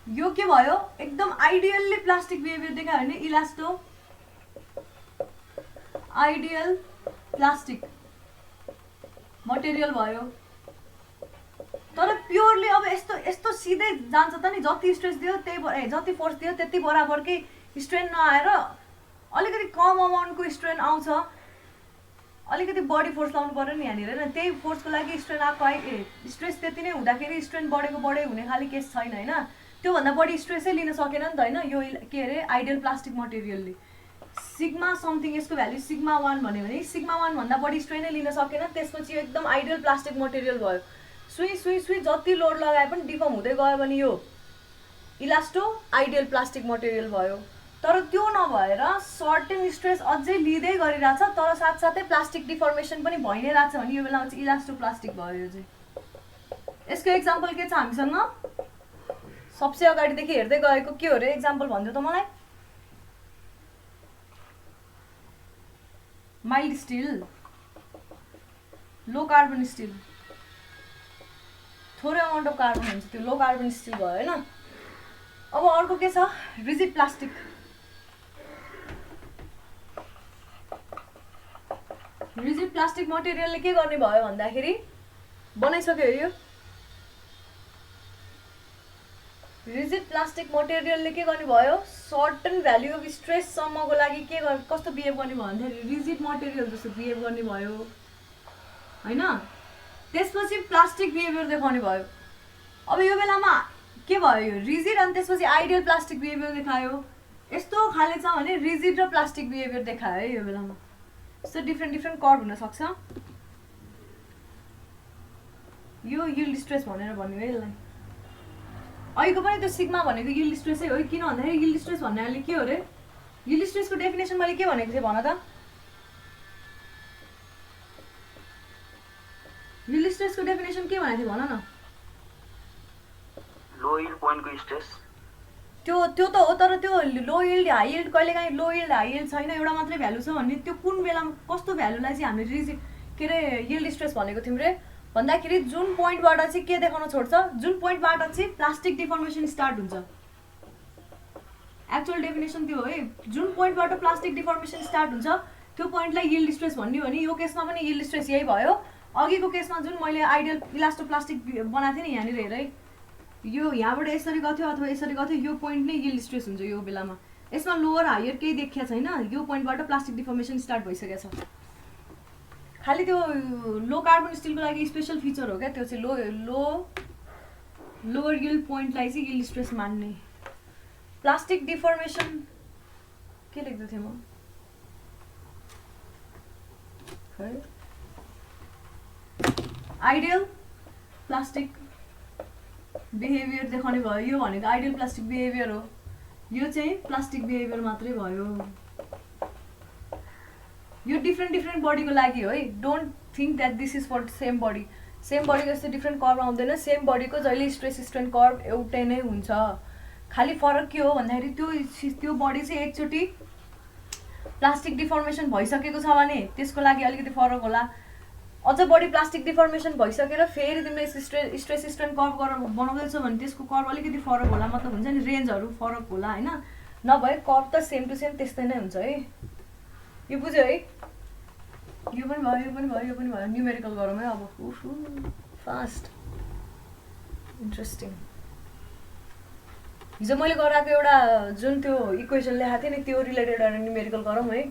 यो के भयो, एकदम आइडियल्ली प्लास्टिक बिहेभियर देखायो भने इलास्टो आइडियल प्लास्टिक मटेरियल भयो। तर प्योरली अब यस्तो यस्तो सिधै जान्छ त नि, जति स्ट्रेस दियो त्यही जति फोर्स दियो त्यति बराबरकै स्ट्रेन नआएर अलिकति कम अमाउन्टको स्ट्रेन आउँछ, अलिकति बडी फोर्स लाउनु पर्यो नि यहाँनिर होइन। त्यही फोर्सको लागि स्ट्रेन आएको स्ट्रेस त्यति नै हुँदाखेरि स्ट्रेन बढेको बढे हुने खालि केस छैन होइन। त्योभन्दा बढी स्ट्रेसै लिन सकेन नि त होइन यो के अरे आइडियल प्लास्टिक मटेरियलले। सिग्मा समथिङ यसको भ्याल्यु सिग्मा 1 भन्यो भने सिग्मा 1 भन्दा बढी स्ट्रेनै लिन सकेन, त्यसपछि एकदम आइडियल प्लास्टिक मटेरियल भयो। सुई जति लोड लगाए पनि डिफर्म हुँदै गयो भने यो इलास्टो आइडियल प्लास्टिक मटेरियल भयो। तर त्यो नभएर सर्टेन स्ट्रेस अझै लिँदै गरिरहेछ तर साथसाथै प्लास्टिक डिफर्मेसन पनि भइ नै रहेछ भने यो बेलामा चाहिँ इलास्टो प्लास्टिक भयो यो चाहिँ। यसको एक्जाम्पल के छ हामीसँग, सबसे अगाडिदेखि हेर्दै गएको के हो रे एक्जाम्पल भन्दियो त मलाई, mild still, low carbon still, थोरै अमाउन्ट अफ कार्बन हुन्छ त्यो लो कार्बन स्टिल भयो होइन। अब अर्को के छ, रिजिड प्लास्टिक। रिजिड प्लास्टिक मटेरियलले के गर्ने भयो भन्दाखेरि बनाइसक्यो यो रिजिड प्लास्टिक मटेरियलले के गर्ने भयो, सर्टन भ्याल्यु अफ स्ट्रेससम्मको लागि के कस्तो बिहेभ गर्ने भयो भन्दाखेरि रिजिड मटेरियल जस्तो बिहेभ गर्ने भयो होइन। त्यसपछि प्लास्टिक बिहेभियर देखाउने भयो। अब यो बेलामा के भयो, यो रिजिड अनि त्यसपछि आइडियल प्लास्टिक बिहेभियर देखायो। यस्तो खाले छ भने रिजिड र प्लास्टिक बिहेभियर देखायो है यो बेलामा। यस्तो डिफ्रेन्ट कर्भ हुनसक्छ। यो यिल्ड स्ट्रेस भनेर भन्यो है यसलाई। अहिलेको पनि त्यो सिग्मा भनेको यिल्ड स्ट्रेसै हो। किन भन्दाखेरि यिल्ड स्ट्रेस भन्नाले के हो रे, यिल्ड स्ट्रेसको डेफिनेसन मैले के भनेको थिएँ भन त, यिल्ड स्ट्रेसको डेफिनेसन के भनेको थिएँ भन न। लो यिल्ड पोइन्टको स्ट्रेस त्यो त हो, तर त्यो लो यिल्ड हाई यिल्ड कहिलेकाहीँ लो यिल्ड हाई यिल्ड छैन, एउटा मात्रै भ्यालु छ भन्ने त्यो कुन बेलामा कस्तो भ्यालुलाई चाहिँ हामीले रिजिड के अरे यिल्ड स्ट्रेस भनेको थियौँ रे भन्दाखेरि जुन पोइन्टबाट चाहिँ के देखाउन छोड्छ, जुन पोइन्टबाट चाहिँ प्लास्टिक डिफर्मेसन स्टार्ट हुन्छ। एक्चुअल डेफिनेसन त्यो हो है, जुन पोइन्टबाट प्लास्टिक डिफर्मेसन स्टार्ट हुन्छ त्यो पोइन्टलाई यिल्ड स्ट्रेस भन्ने हो नि। यो केसमा पनि यिल्ड स्ट्रेस यही भयो। अघिको केसमा जुन मैले आइडियल इलास्टोप्लास्टिक बनाएको थिएँ नि यहाँनिर हेर है, यो यहाँबाट यसरी गथ्यो अथवा यसरी गथ्यो, यो पोइन्ट नै यिल्ड स्ट्रेस हुन्छ यो बेलामा। यसमा लोवर हायर केही देखिया छैन, यो पोइन्टबाट प्लास्टिक डिफर्मेसन स्टार्ट भइसकेको छ। खालि त्यो लो कार्बन स्टिलको लागि स्पेसल फिचर हो क्या त्यो चाहिँ लोवर यिल्ड पोइन्टलाई चाहिँ यिल्ड स्ट्रेस मान्ने। प्लास्टिक डिफर्मेसन के लेख्दै थिएँ म, आइडियल प्लास्टिक बिहेभियर देखाउने भयो। यो भनेको आइडियल प्लास्टिक बिहेभियर हो, यो चाहिँ प्लास्टिक बिहेभियर मात्रै भयो। यो डिफ्रेन्ट बडीको लागि हो है। Don't think that this is for same body. Same बडीको यस्तो डिफ्रेन्ट कर्भ आउँदैन। सेम बडीको जहिले स्ट्रेस स्ट्रेन कर्भ एउटै नै हुन्छ। खालि फरक के हो भन्दाखेरि त्यो बडी चाहिँ एकचोटि प्लास्टिक डिफर्मेसन भइसकेको छ भने त्यसको लागि अलिकति फरक होला। अझ बढी प्लास्टिक डिफर्मेसन भइसकेर फेरि तिमीले स्ट्रेस स्ट्रेन कर्भ गरेर बनाउँदैछौ भने त्यसको कर्भ अलिकति फरक होला, मतलब हुन्छ नि रेन्जहरू फरक होला होइन। नभए कर्भ त सेम टु सेम त्यस्तै नै हुन्छ है। यो बुझ्यो है, यो पनि भयो, यो पनि भयो, यो पनि भयो। न्युमेरिकल गरौँ है अब, फास्ट इन्ट्रेस्टिङ। हिजो मैले गराएको एउटा जुन त्यो इक्वेसन लेखाएको थिएँ नि त्यो रिलेटेड एउटा न्युमेरिकल गरौँ है।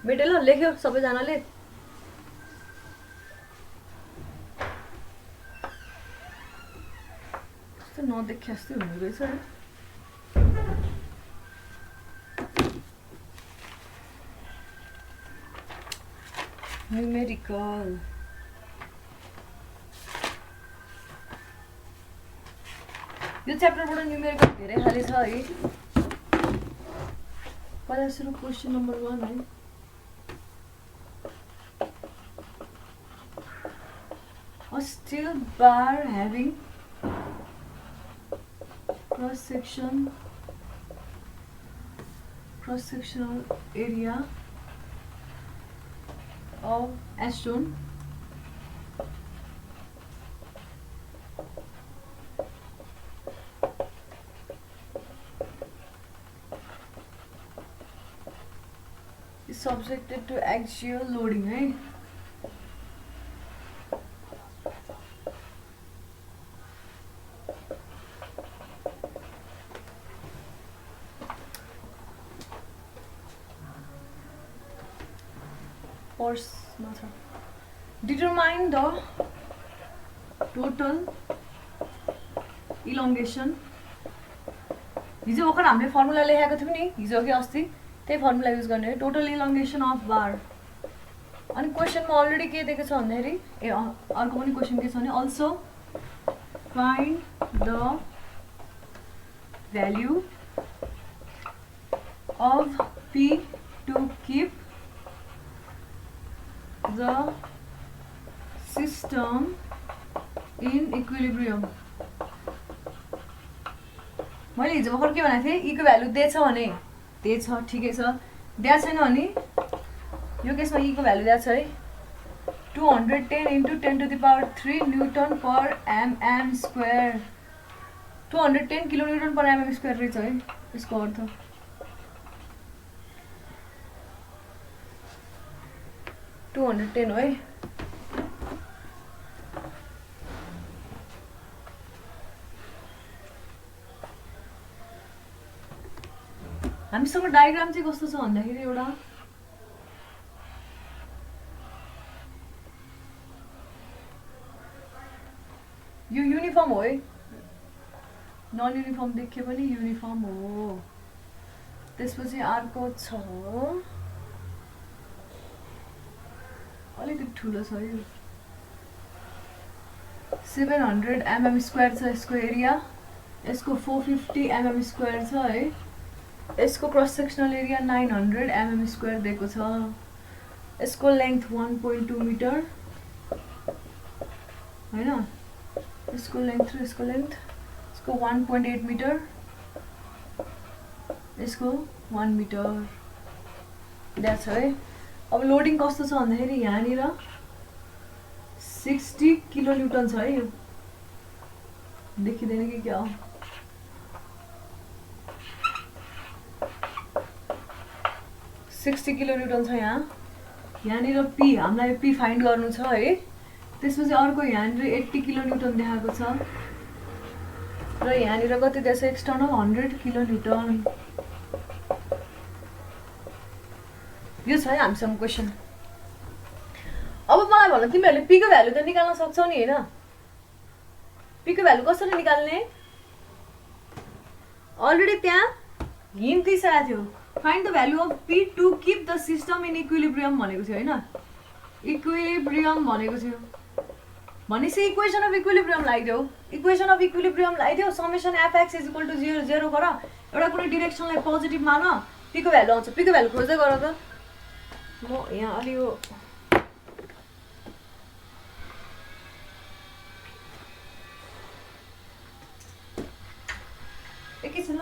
मेटेल लेख्यो सबैजनाले कस्तो नदेखे जस्तै हुने रहेछ न्युमेरिकल यो च्याप्टरबाट न्युमेरिकल धेरै खाले छ है पहिला सुरु क्वेसन नम्बर 1 है A steel bar having cross-sectional area of acetone is subjected to axial loading है Determine the total elongation हिजो भर्खर हामीले फर्मुला लेखेको थियौं नि हिजो कि अस्ति त्यही फर्मुला युज गर्ने टोटल elongation of bar अनि क्वेशनमा अलरेडी के दिएको छ भन्दाखेरि ए अर्को पनि क्वेशन के छ भने also find the value of P to keep the system in equilibrium मैले हिजो भर्खर के भनेको थिएँ e को भ्यालु दिएछ भने दिएछ ठिकै छ दिएको छैन भने यो केसमा e को भ्यालु दिएको छ है 210 into 10 to the power 3 newton per mm square 210 किलोन्युटन per mm square रहेछ है यसको अर्थ टू 210 है हामीसँग डायग्राम चाहिँ कस्तो छ भन्दाखेरि एउटा यो युनिफर्म हो है नन युनिफर्म देखे पनि युनिफर्म हो त्यसपछि अर्को छ अलिकति ठुलो छ यो 700 mm स्क्वायर छ यसको एरिया यसको 450 mm स्क्वायर छ है यसको cross sectional area 900 mm square दिएको छ यसको लेंथ 1.2 मिटर हैन यसको लेंथ र यसको लेंथ यसको 1.8 मिटर यसको 1 मिटर द्याट्स है अब लोडिङ कस्तो छ भन्दाखेरि यहाँनिर 60 किलो न्यूटन छ है यो देखिदैन कि क्या हो 60 किलो न्यूटन छ यहाँनिर p हामीलाई p फाइन्ड गर्नु छ है त्यसपछि अर्को यहाँनिर 80 किलो न्यूटन देखाएको छ र यहाँनिर कति दिएछ एक्सटर्नल 100 किलो न्यूटन यो छ है हामीसँग क्वेशन अब मलाई भन तिमीहरुले p को भ्यालु त निकाल्न सक्छौ नि हैन p को भ्यालु कसरी निकाल्ने अलरेडी त्यहाँ हिन्ट दिइसकेको थियो find the value of p to keep the system in equilibrium भनेको थियो हैन इक्विलिब्रियम भनेको थियो भनेपछि इक्वेसन अफ इक्विलिब्रियम लगाइदेऊ इक्वेसन अफ इक्विलिब्रियम लगाइदेऊ समेसन fx = 0 0 गर एउटा कुनै डाइरेक्सनलाई पोजिटिभ मान p को भ्यालु आउँछ p को भ्यालु खोज्दै गर त म यहाँ अलि यो एकैछिन ल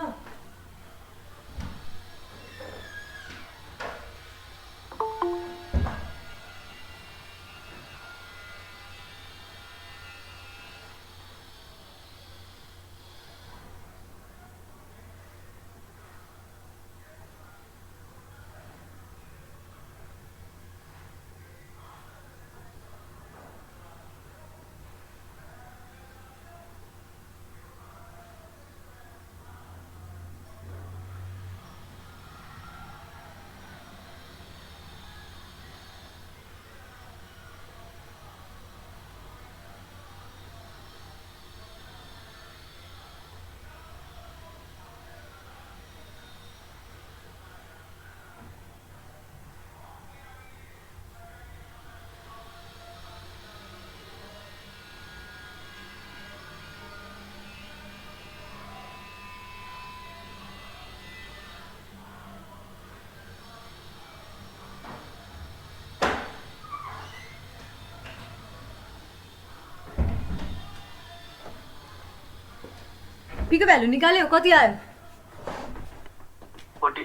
p को भ्यालु निकाल्यो कति आयो 40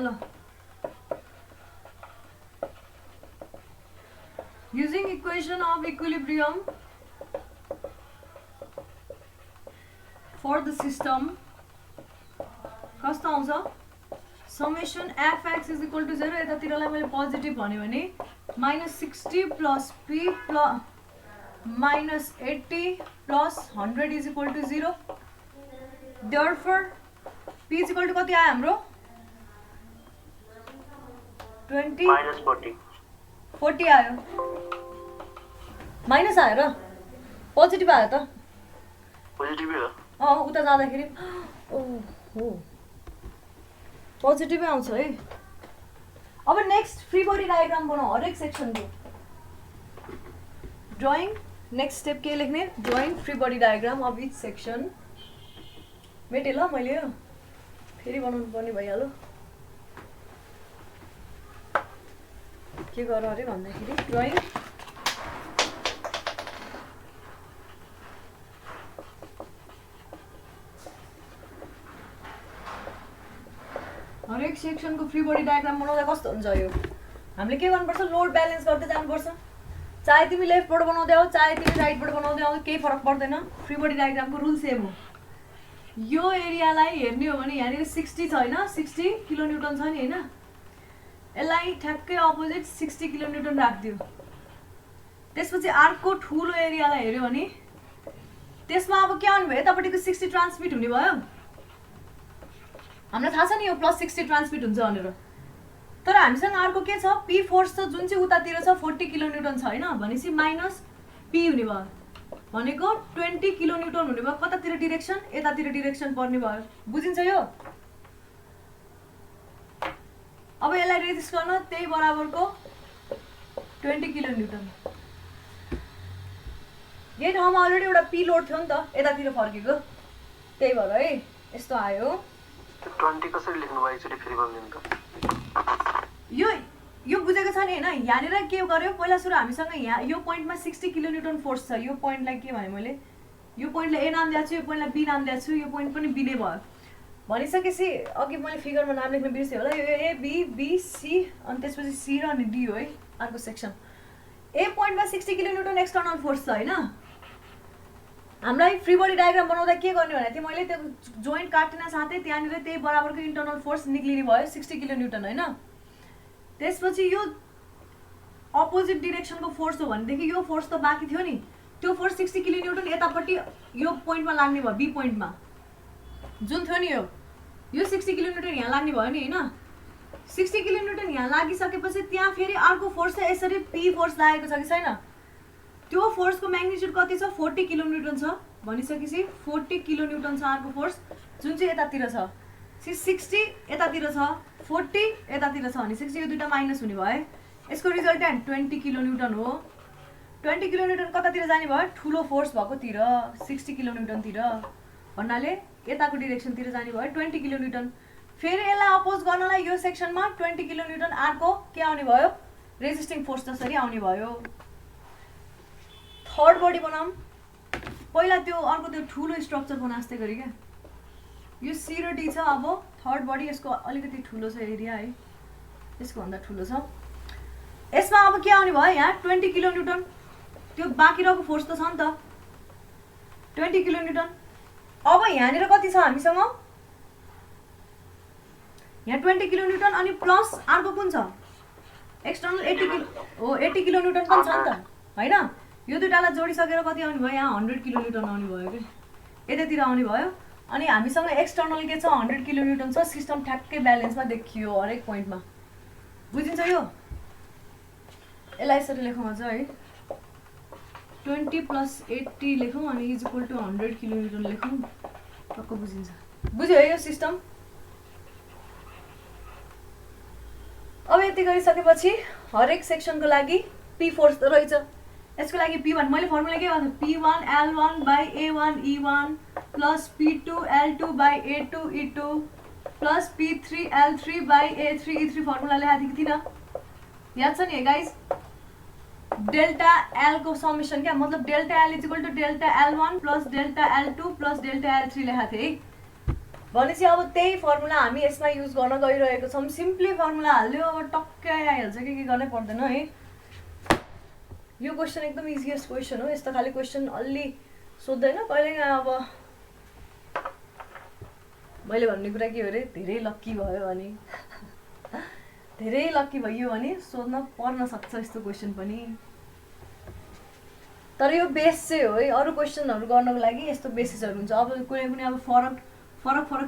ल using equation of equilibrium for the system कस्तो आउँछ summation fx is equal to 0 यतातिरलाई मैले पोजिटिभ भन्यो भने -60 plus p plus -80 plus 100 is equal to 0. Therefore p is equal to कति आयो हाम्रो 20 40 आयो माइनस आयो र पोजिटिभ आयो त पोजिटिभ हो उता जाँदाखेरि ओहो पोजिटिभै आउँछ है अब नेक्स्ट फ्री बडी डायग्राम बनाऊ हरेक सेक्सनको ड्राइङ नेक्स्ट स्टेप के लेख्ने drawing free body diagram of each section मेटेँ ल मैले यो फेरि बनाउनु पर्ने भइहाल्यो के गर अरे भन्दाखेरि ड्राइङ हरेक सेक्सनको फ्री बडी डायग्राम बनाउँदा कस्तो हुन्छ यो हामीले के गर्नुपर्छ लोड ब्यालेन्स गर्दै जानुपर्छ चाहे तिमी लेफ्टबाट बनाउँदै आऊ चाहे तिमी राइटबाट बनाउँदै आऊ केही फरक पर्दैन फ्री बडी डायग्रामको रुल सेम हो यो एरियालाई हेर्ने हो भने यहाँनिर 60 छ होइन 60 किलोन्युटन छ नि होइन यसलाई ठ्याक्कै अपोजिट 60 किलोन्युटन राखिदियो त्यसपछि अर्को ठुलो एरियालाई हेऱ्यो भने त्यसमा अब के आउनु भयो यतापट्टिको 60 ट्रान्समिट हुने भयो हामीलाई थाहा छ नि यो +60 ट्रान्समिट हुन्छ भनेर तर हामीसँग अर्को के छ पी फोर्स छ जुन चाहिँ उतातिर छ 40 किलोन्युटन छ होइन भनेपछि माइनस पी हुने भयो भनेको 20 किलोन्युटन हुने भयो कतातिर डिरेक्सन यतातिर डिरेक्सन पर्ने भयो बुझिन्छ यो अब यसलाई रेजिस्ट गर्न त्यही बराबरको 20 किलोन्युटन यही ठाउँमा अलरेडी एउटा पी लोड थियो नि त यतातिर फर्केको त्यही भएर है यस्तो आयो 20 कसरी लेख्नु भयो एकचोटि फेरि भन्दिनु त यो बुझेको छ नि हैन यहाँनिर के गर्यो पहिला सुरु हामीसँग यहाँ यो पोइन्टमा 60 किलोन्युटन फोर्स छ यो पोइन्टलाई के भने मैले यो पोइन्टलाई ए नाम दिएको छु यो पोइन्टलाई बी नाम दिएको छु यो पोइन्ट पनि बी नै भयो भनिसकेपछि अघि मैले फिगरमा नाम लेख्न बिर्सेँ होला यो ए बी बी सी अनि त्यसपछि सी र अनि डी हो है अर्को सेक्सन ए पोइन्टमा 60 किलोन्युटन एक्सटर्नल फोर्स छ हैन हामीलाई फ्री बडी डायग्राम बनाउँदा के गर्ने भने चाहिँ मैले त्यो जोइन्ट काट्न साथै त्यहाँनिर त्यही बराबरको इन्टर्नल फोर्स निक्लिने भयो 60 किलोन्युटन हैन त्यसपछि यो अपोजिट डिरेक्सनको फोर्स हो भनेदेखि यो फोर्स त बाँकी थियो नि त्यो फोर्स 60 किलोन्युटन यतापट्टि यो पोइन्टमा लाग्ने भयो बी पोइन्टमा जुन थियो नि यो 60 किलोन्युटन यहाँ लाग्ने भयो नि हैन 60 किलोन्युटन यहाँ लागिसकेपछि त्यहाँ फेरि अर्को फोर्स चाहिँ यसरी पी फोर्स लागेको छ कि छैन त्यो फोर्सको म्याग्निट्युड कति छ 40 किलोन्युटन छ भनिसकेपछि 40 किलोन्युटन छ अर्को फोर्स जुन चाहिँ यतातिर छ 60 यतातिर छ 40 यतातिर छ भने 60 यो दुईटा माइनस हुने भयो यसको रिजल्टेन्ट 20 किलोन्युटन हो 20 किलोन्युटन कतातिर जाने भयो ठुलो फोर्स भएकोतिर 60 किलोन्युटनतिर भन्नाले यताको डिरेक्सनतिर जाने भयो 20 किलोन्युटन फेरि यसलाई अपोज गर्नलाई यो सेक्सनमा 20 किलोन्युटन अर्को के आउने भयो रेजिस्टिङ फोर्स जसरी आउने भयो थर्ड बडी बनाऊँ पहिला त्यो अर्को त्यो ठुलो स्ट्रक्चर बनास्दै गरी क्या यो सी र डी छ अब थर्ड बडी यसको अलिकति ठुलो छ एरिया है यसको भन्दा ठुलो छ यसमा अब के आउने भयो यहाँ 20 किलोन्युटन त्यो बाँकी रहेको फोर्स त छ नि त 20 किलोन्युटन अब यहाँनिर कति छ हामीसँग यहाँ 20 किलोन्युटन अनि प्लस अर्को कुन छ एक्सटर्नल 80 किलोन्युटन पनि छ नि त हैन यो दुईटालाई जोडिसकेर कति आउने भयो यहाँ 100 किलोन्युटन आउने भयो कि यतातिर आउने भयो अनि हामीसँग एक्सटर्नल के छ 100 किलोन्युटन छ सिस्टम ठ्याक्कै ब्यालेन्समा देखियो हरेक पोइन्टमा बुझिन्छ यो यसलाई यसरी लेखौँ अझ है 20 + 80 लेखौँ अनि इज इक्वल टु 100 किलोन्युटन लेखौँ टक्क बुझिन्छ बुझ्यो है यो सिस्टम अब यति गरिसकेपछि हरेक सेक्सनको लागि पी फोर्स त रहेछ यसको लागि P1 मैले फर्मुला के भन्छु P1 L1 / A1 E1 + P2 L2 / A2 E2 + P3 L3 / A3 E3 formula लेखेको थिएँ कि थिएन याद छ नि गाइस डेल्टा एल को समेसन क्या, मतलब delta L is equal to delta L1 plus delta L2 plus delta L3 लेखेको थिएँ है। भनेपछि अब त्यही फर्मुला हामी यसमा युज गर्न गइरहेको छौँ। सिम्पली फर्मुला हाल्यो अब टक्कै आइहाल्छ, के गर्नै पर्दैन है। यो क्वेसन एकदम इजिएस्ट क्वेसन हो। यस्तो खाले क्वेसन अलि सोध्दैन कहिले। अब मैले भन्ने कुरा के हो अरे, धेरै लक्की भयो भने धेरै लक्की भइयो भने सोध्न पर्न सक्छ यस्तो क्वेसन पनि। तर यो बेस चाहिँ हो है, अरू क्वेसनहरू गर्नको लागि यस्तो बेसिसहरू हुन्छ। अब कुनै पनि अब फरक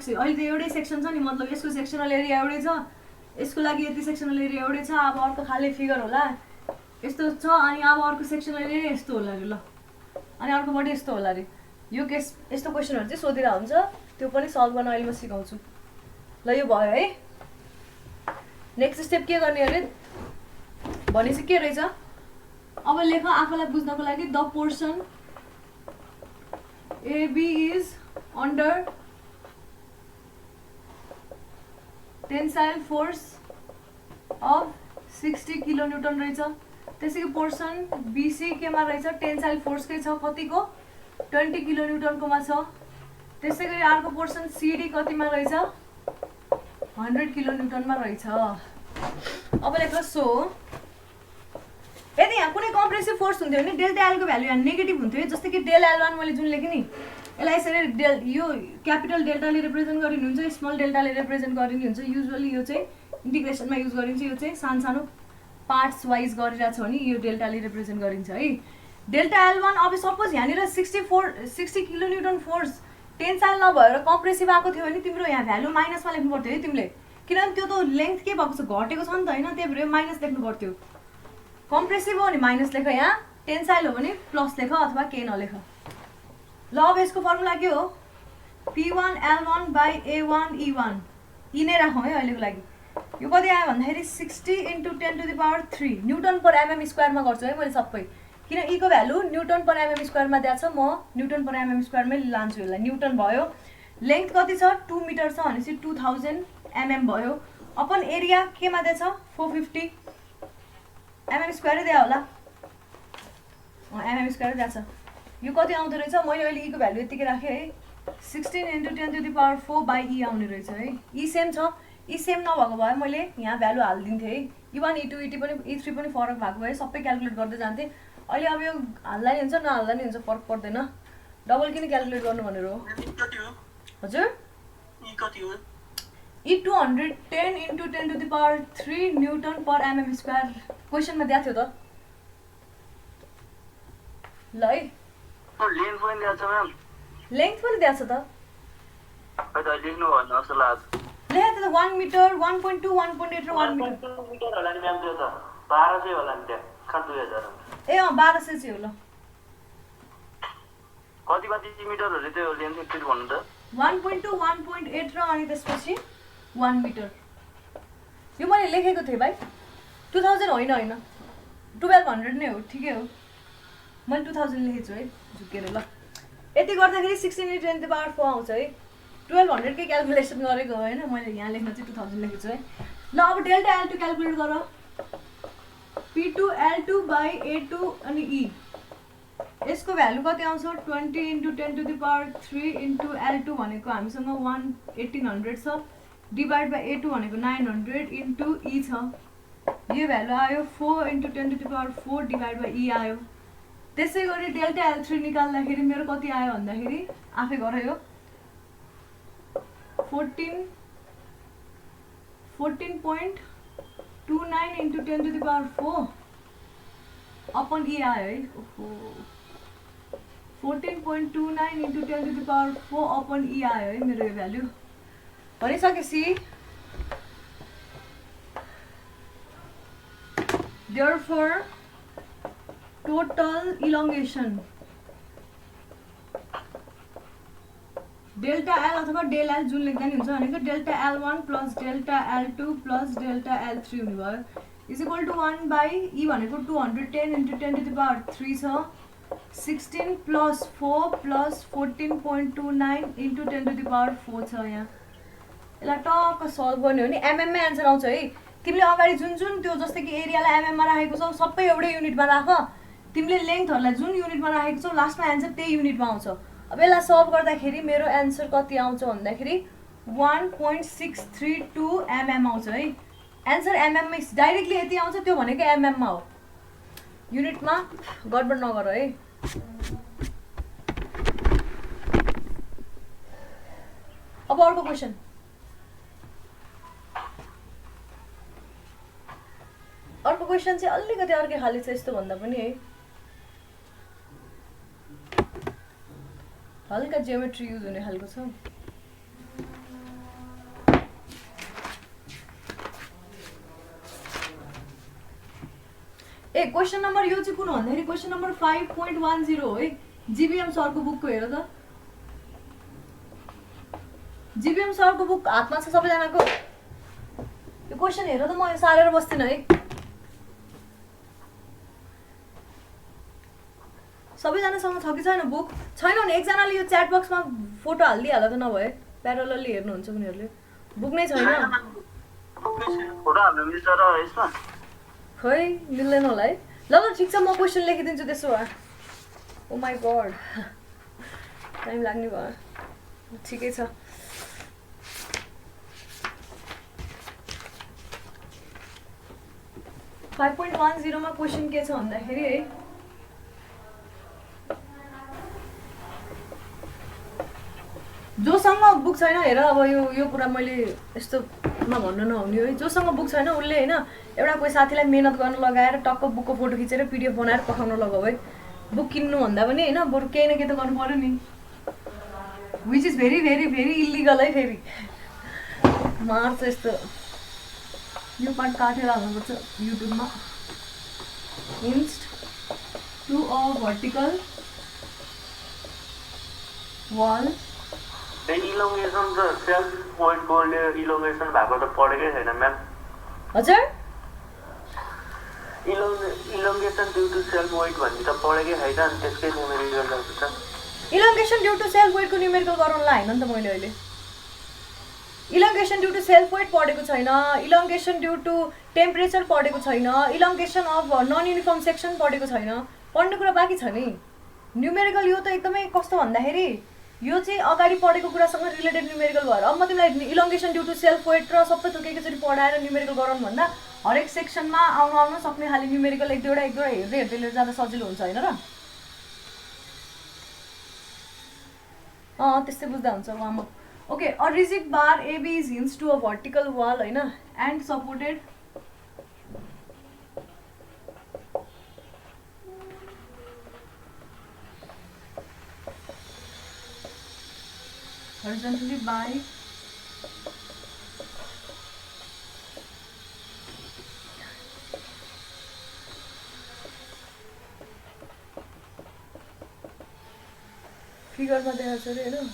चाहिँ अहिले त एउटै सेक्सन छ नि, मतलब यसको सेक्सनल एरिया एउटै छ, यसको लागि यति सेक्सनल एरिया एउटै छ। अब अर्को खाले फिगर होला यस्तो छ, अनि अब अर्को सेक्सनल एरिया यस्तो होला अरे, ल अनि अर्कोबाट यस्तो होला अरे। यो केस यस्तो क्वेसनहरू चाहिँ सोधिरहेको हुन्छ, त्यो पनि सल्भ गर्न अहिले म सिकाउँछु। ल यो भयो है। नेक्स्ट स्टेप के गर्ने अरे भनेपछि के रहेछ, अब लेख आफूलाई बुझ्नको लागि। The portion AB is under tensile force of 60 किलोन्युटन रहेछ। त्यसैको पोर्सन BC केमा रहेछ, टेन्साइल फोर्सकै छ, कतिको 20 किलोन्युटनकोमा छ। त्यसै गरी अर्को पोर्सन CD कतिमा रहेछ, 100 किलोन्युटनमा रहेछ। अब लेख सो यदि यहाँ कुनै कम्प्रेसिभ फोर्स हुन्थ्यो भने डेल्टा एल को भ्यालु यहाँ नेगेटिभ हुन्थ्यो। जस्तै कि डेल L1 मैले जुन लेखेँ नि, यसलाई यसरी डेल, यो क्यापिटल डेल्टाले रिप्रेजेन्ट गरिनुहुन्छ, स्मल डेल्टाले रिप्रेजेन्ट गरिनुहुन्छ। युजुअली यो चाहिँ इन्टिग्रेसनमा युज गरिन्छ। यो चाहिँ सानो सानो पार्ट्स वाइज गरिरहेको छ भने यो डेल्टाले रिप्रेजेन्ट गरिन्छ है। डेल्टा L1 अब सपोज यहाँनिर 60 किलोन्युटन फोर्स टेन्साइल नभएर कम्प्रेसिभ आएको थियो भने तिम्रो यहाँ भ्यालु माइनसमा लेख्नु पर्थ्यो है तिमीले, किनभने त्यो त लेन्थ के भएको छ, घटेको छ नि त होइन, त्यही भएर माइनस लेख्नु पर्थ्यो। कम्प्रेसिभ हो भने माइनस लेख, यहाँ टेन्साइल हो भने प्लस लेख अथवा के नलेख। ल अब यसको फर्मुला के हो, P1 L1 by A1 E1 यी नै राखौँ है अहिलेको लागि। यो कति आयो भन्दाखेरि 60 × 10⁻³ न्युटन पर mm स्क्वायरमा गर्छु है मैले सबै, किन E को भ्यालु न्युटन पर mm स्क्वायरमा दिएको छ, म न्युटन पर mm स्क्वायरमै लान्छु यसलाई। न्युटन भयो, लेन्थ कति छ 2 मिटर छ भनेपछि 2000 mm भयो, अपन एरिया केमा दिएछ 450 mm स्क्वायर दिया होला, mm स्क्वायर दिएको छ। यो कति आउँदो रहेछ, मैले अहिले E को भ्यालु यतिकै राखेँ है, 16 × 10⁻⁴ बाई E आउने रहेछ है। E सेम छ, E सेम नभएको भए मैले यहाँ भ्यालु हालिदिन्थेँ है। E1 E2 E3 पनि फरक भएको भए सबै क्यालकुलेट गर्दै जान्थेँ। अहिले अब यो हाल्दा नि हुन्छ नहाल्दा नि हुन्छ, फरक पर्दैन। डबल किन क्यालकुलेट गर्नु भनेर हो हजुर। E 210 × 10⁻³ newton per mm square क्वेसनमा दिएको थियो त ल है। लेन्थ पनि दिएको छ म्याम, लेन्थ पनि दिएको छ त, खै त लेख्नु भन्नु जस्तो लाग्छ। लेखेको त 1 मिटर 1.2 1.8 र 1 मिटर होला नि म्याम, त्यो त 1200 होला नि, त्यहाँ कहाँ 2000 ए अँ 1200 चाहिँ हो। ल कति मिटरहरु त्यो लेन्थ एकचोटि भन्नु त। 1.2 1.8 र अनि त्यसपछि 1 मिटर। यो मैले लेखेको थिएँ भाइ, 2000 होइन 1200 नै हो, ठिकै हो। मैले 2000 लेखेको छु है झुकेर। ल यति गर्दाखेरि 16 × 10⁻⁴ आउँछ है। 1200 कै क्यालकुलेसन गरेको होइन, मैले यहाँ लेख्न चाहिँ 2000 लेखेको छु है। ल अब डेल्टा L2 क्यालकुलेट गर। P2 L2 बाई A2 अनि E, यसको भ्यालु कति आउँछ 20 × 10⁻³ × L2 भनेको हामीसँग 1800 छ, डिभाइड बाई A2 भनेको 900 × E छ। यो भ्यालु आयो 4 × 10⁻⁴ डिभाइड बाई E आयो। त्यसै गरी डेल्टा L3 निकाल्दाखेरि मेरो कति आयो भन्दाखेरि आफै गर, यो 14.29 × 10⁻⁴ अपन E आयो है। 14.29 × 10⁻⁴ अपन E आयो है मेरो यो भ्यालु। भनिसकेपछि therefore total elongation delta L अथवा डेल L जुन लेख्दा नि हुन्छ भनेको delta L1 plus delta L2 plus delta L3 हुने भयो, is equal to 1 by E भनेको 210 × 10⁻³ छ, 16 प्लस 4 प्लस 14.29 × 10⁻⁴ छ। यहाँ यसलाई टक्क सल्भ गर्ने हो नि एमएममै एन्सर आउँछ है। तिमीले अगाडि जुन जुन त्यो जस्तै कि एरियालाई एमएममा राखेको छौ सबै एउटै युनिटमा राख, तिमीले लेन्थहरूलाई जुन युनिटमा राखेको छौ लास्टमा एन्सर त्यही युनिटमा आउँछ। अब यसलाई सल्भ गर्दाखेरि मेरो एन्सर कति आउँछ भन्दाखेरि 1.632 mm आउँछ है। एन्सर एमएममै डाइरेक्टली यति आउँछ, त्यो भनेको एमएममा हो, युनिटमा गडबड नगर है। अब अर्को क्वेसन। अर्को क्वेसन चाहिँ अलिकति अर्कै खाले छ, यस्तो भन्दा पनि है हल्का जियोमेट्री युज हुने खालको छ। ए क्वेसन नम्बर यो चाहिँ कुन भन्दाखेरि क्वेसन नम्बर 5.10 हो है। जीबीएम सरको बुकको हेर त, जीबीएम सरको बुक हातमा छ सबैजनाको। यो क्वेसन हेर त, म यो सारेर बस्दिनँ है। सबैजनासँग छ कि छैन बुक? छैन भने एकजनाले यो च्याट बक्समा फोटो हालिदिइहाल त, नभए प्यारलली हेर्नुहुन्छ उनीहरूले। बुक नै छैन खै, मिल्दैन होला है। ल ल ठिक छ, म क्वेसन लेखिदिन्छु त्यसो भए। ओ माई गड, टाइम लाग्ने भयो। ठिकै छ। फाइभ 5.10 क्वेसन के छ भन्दाखेरि है, जोसँग बुक छैन हेर, अब यो कुरा मैले यस्तोमा भन्नु नहुने है। जोसँग बुक छैन उसले होइन एउटा कोही साथीलाई मेहनत गर्न लगाएर टक्क बुकको फोटो खिचेर पिडिएफ बनाएर पठाउन लगाऊ है। बुक किन्नुभन्दा पनि होइन बरु केही न केही त गर्नु पऱ्यो नि, which is very very very illegal है। फेरि मार्छ यस्तो, यो पार्ट काटेर हाल्नुपर्छ युट्युबमा। इन्स्ट टु अ भर्टिकल वाल। इलोङ्गेसन त सेल्फ पोइन्टको इलोङ्गेसन भएको त पढेकै छैन म्याम। हजुर, इलोङ्गेसन ड्यु टु सेल्फ वेट भन्ने त पढेकै छैन, अनि त्यसकै न्युमेरिकल गर्छ। इलोङ्गेसन ड्यु टु सेल्फ वेटको न्युमेरिकल गराउनलाई होइन नि त मैले अहिले। इलोङ्गेसन ड्यु टु सेल्फ वेट पढेको छैन, इलोङ्गेसन ड्यु टु टेम्परेचर पढेको छैन, इलोङ्गेसन अफ नन युनिफर्म सेक्सन पढेको छैन। पढ्ने कुरा बाँकी छ नि। न्युमेरिकल यो त एकदमै कस्तो भन्दाखेरि यो चाहिँ अगाडि पढेको कुरासँग रिलेटेड न्युमेरिकल भएर, अब म तिमीलाई इलोङ्गेसन ड्यु टु सेल्फ वेट र सबै थोक एकैचोटि पढाएर न्युमेरिकल गराउनु भन्दा हरेक सेक्सनमा आउन सक्ने खाले न्युमेरिकल एक दुईवटा हेर्दै लिएर जाँदा सजिलो हुन्छ होइन र? त्यस्तै बुझ्दा हुन्छ उहाँ। Okay, a rigid bar AB is hinge to a vertical wall होइन, एन्ड सपोर्टेड horizontally by फिगरमा देखाएको छ अरे होइन।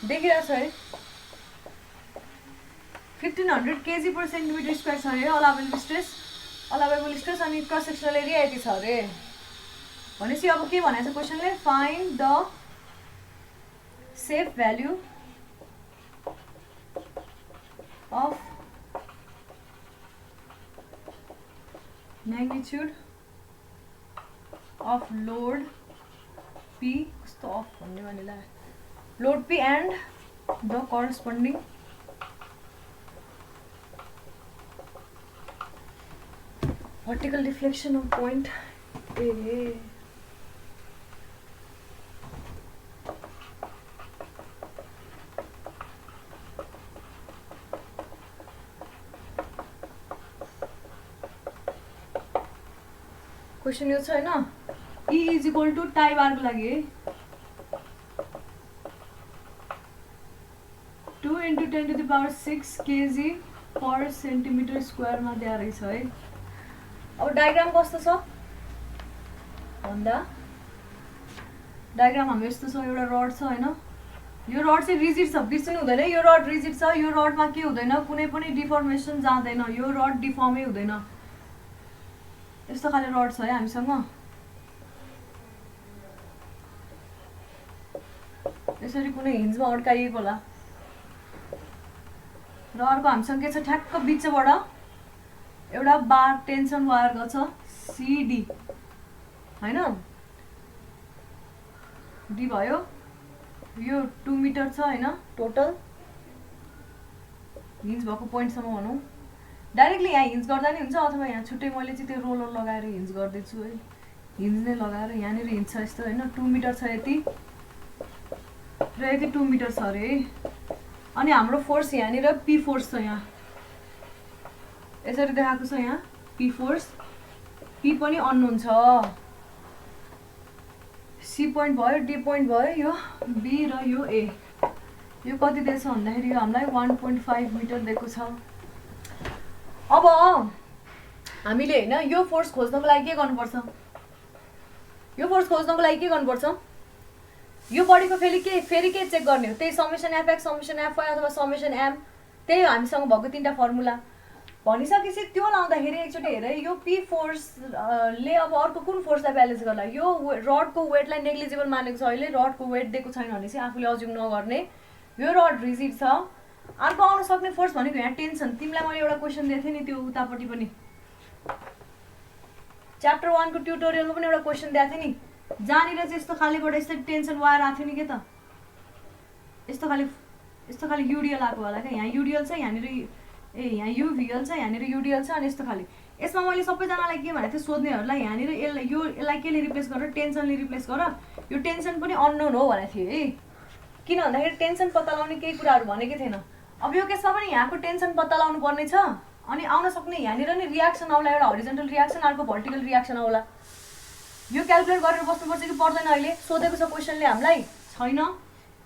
देखिरहेको छ है, 1500 kg/cm² छ अरे अलाउेबल स्ट्रेस अनि क्रस सेक्सनल एरिया यति छ अरे। भनेपछि अब के भनेको छ क्वेसनले, find the safe value of magnitude of load P, कस्तो अफ भन्ने भनेला, load P and the corresponding vertical deflection of point A. Question यो छ हैन, E is equal to tie बारको लागि है 2 × 10⁶ kg पर सेन्टिमिटर स्क्वायरमा दिएर रहेछ है। अब डायग्राम कस्तो छ भन्दा डायग्राम हाम्रो यस्तो छ, एउटा रड छ हैन, यो रड चाहिँ रिजिड छ, बिर्सिनु हुँदैन। यो रड रिजिड छ, यो रडमा के हुँदैन, कुनै पनि डिफर्मेसन जाँदैन, यो रड डिफर्मै हुँदैन। यस्तो खाले रड छ है हामीसँग। यसरी कुनै हिन्जमा अड्काइएको होला र अर्को हामीसँग के छ, ठ्याक्क बिचबाट एउटा बार टेन्सन वायर गएको छ सिडी हैन, डी भयो। यो 2 मिटर छ हैन टोटल हिन्ज भएको पोइन्टसम्म भनौँ। डाइरेक्टली यहाँ हिन्ज गर्दा नि हुन्छ, अथवा यहाँ छुट्टै मैले चाहिँ त्यो रोलर लगाएर हिन्ज गर्दैछु है। हिन्ज नै लगाएर यहाँनिर हिन्ज छ यस्तो हैन, 2 मिटर छ यति र यति 2 मिटर छ अरे। अनि हाम्रो फोर्स यहाँनिर पी फोर्स छ, यहाँ यसरी देखाएको छ, यहाँ पी फोर्स। पी पनि अननोन छ, सी पोइन्ट भयो, डी पोइन्ट भयो, यो बी र यो ए। यो कति दिएछ भन्दाखेरि यो हामीलाई 1.5 मिटर दिएको छ। अब हामीले हैन यो फोर्स खोज्नको लागि के गर्नुपर्छ, यो फोर्स खोज्नको लागि के गर्नुपर्छ, यो बडीको फेरि के चेक गर्ने हो, त्यही समेसन एफएक्स, समेसन एफवाई अथवा समेसन एम, त्यही हामीसँग भएको 3टा फर्मुला भनिसकेपछि त्यो लाउँदाखेरि एकचोटि हेर यो पी फोर्स ले अब अर्को कुन फोर्सलाई ब्यालेन्स गर्ला। यो रडको वेटलाई नेग्लिजिबल मानेको छ अहिले, रडको वेट दिएको छैन भने चाहिँ आफूले अज्युम नगर्ने। यो रड रिजिड छ। अर्को आउन सक्ने फोर्स भनेको यहाँ टेन्सन। तिमीलाई मैले एउटा क्वेसन दिएको थिएँ नि, त्यो उतापट्टि पनि च्याप्टर 1 को ट्युटोरियलमा पनि एउटा क्वेसन दिएको थिएँ नि, जहाँनिर चाहिँ यस्तो खालेबाट यस्तो टेन्सन वायर आएको थियो नि के त, यस्तो खाले युडिएल आएको होला क्या। यहाँ युडिएल छ, यहाँनिर यहाँ युभिएल छ, यहाँनिर युडिएल छ, अनि यस्तो खाले। यसमा मैले सबैजनालाई के भनेको थिएँ, सोध्नेहरूलाई यहाँनिर यसलाई केले रिप्लेस गर, टेन्सनले रिप्लेस गर। यो टेन्सन पनि अननोन हो भनेको थिएँ है, किन भन्दाखेरि टेन्सन पत्ता लगाउने केही कुराहरू भनेकै थिएन। अब यो केसमा पनि यहाँको टेन्सन पत्ता लगाउनु पर्ने छ, अनि आउन सक्ने यहाँनिर नि रियाक्सन आउला, एउटा हरिजन्टल रियाक्सन, अर्को भर्टिकल रियाक्सन आउला। यो क्यालकुलेट गरेर बस्नुपर्छ कि पर्दैन, अहिले सोधेको छ क्वेसनले हामीलाई छैन,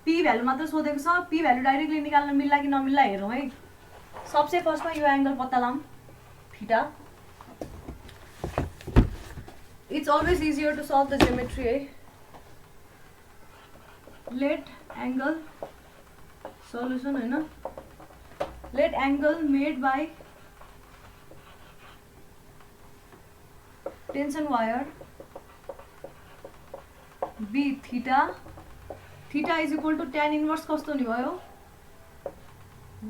पी भ्यालु मात्र सोधेको छ। पी भ्यालु डाइरेक्टली निकाल्न मिल्ला कि नमिल्ला हेरौँ है। सबसे फर्स्टमा यो एंगल पत्ता लगाऊँ, theta. It's always easier to solve the geometry है। लेट एंगल सल्युसन हैन, let angle made by tension wire be theta. Theta is equal to tan inverse कस्तो हुने भयो,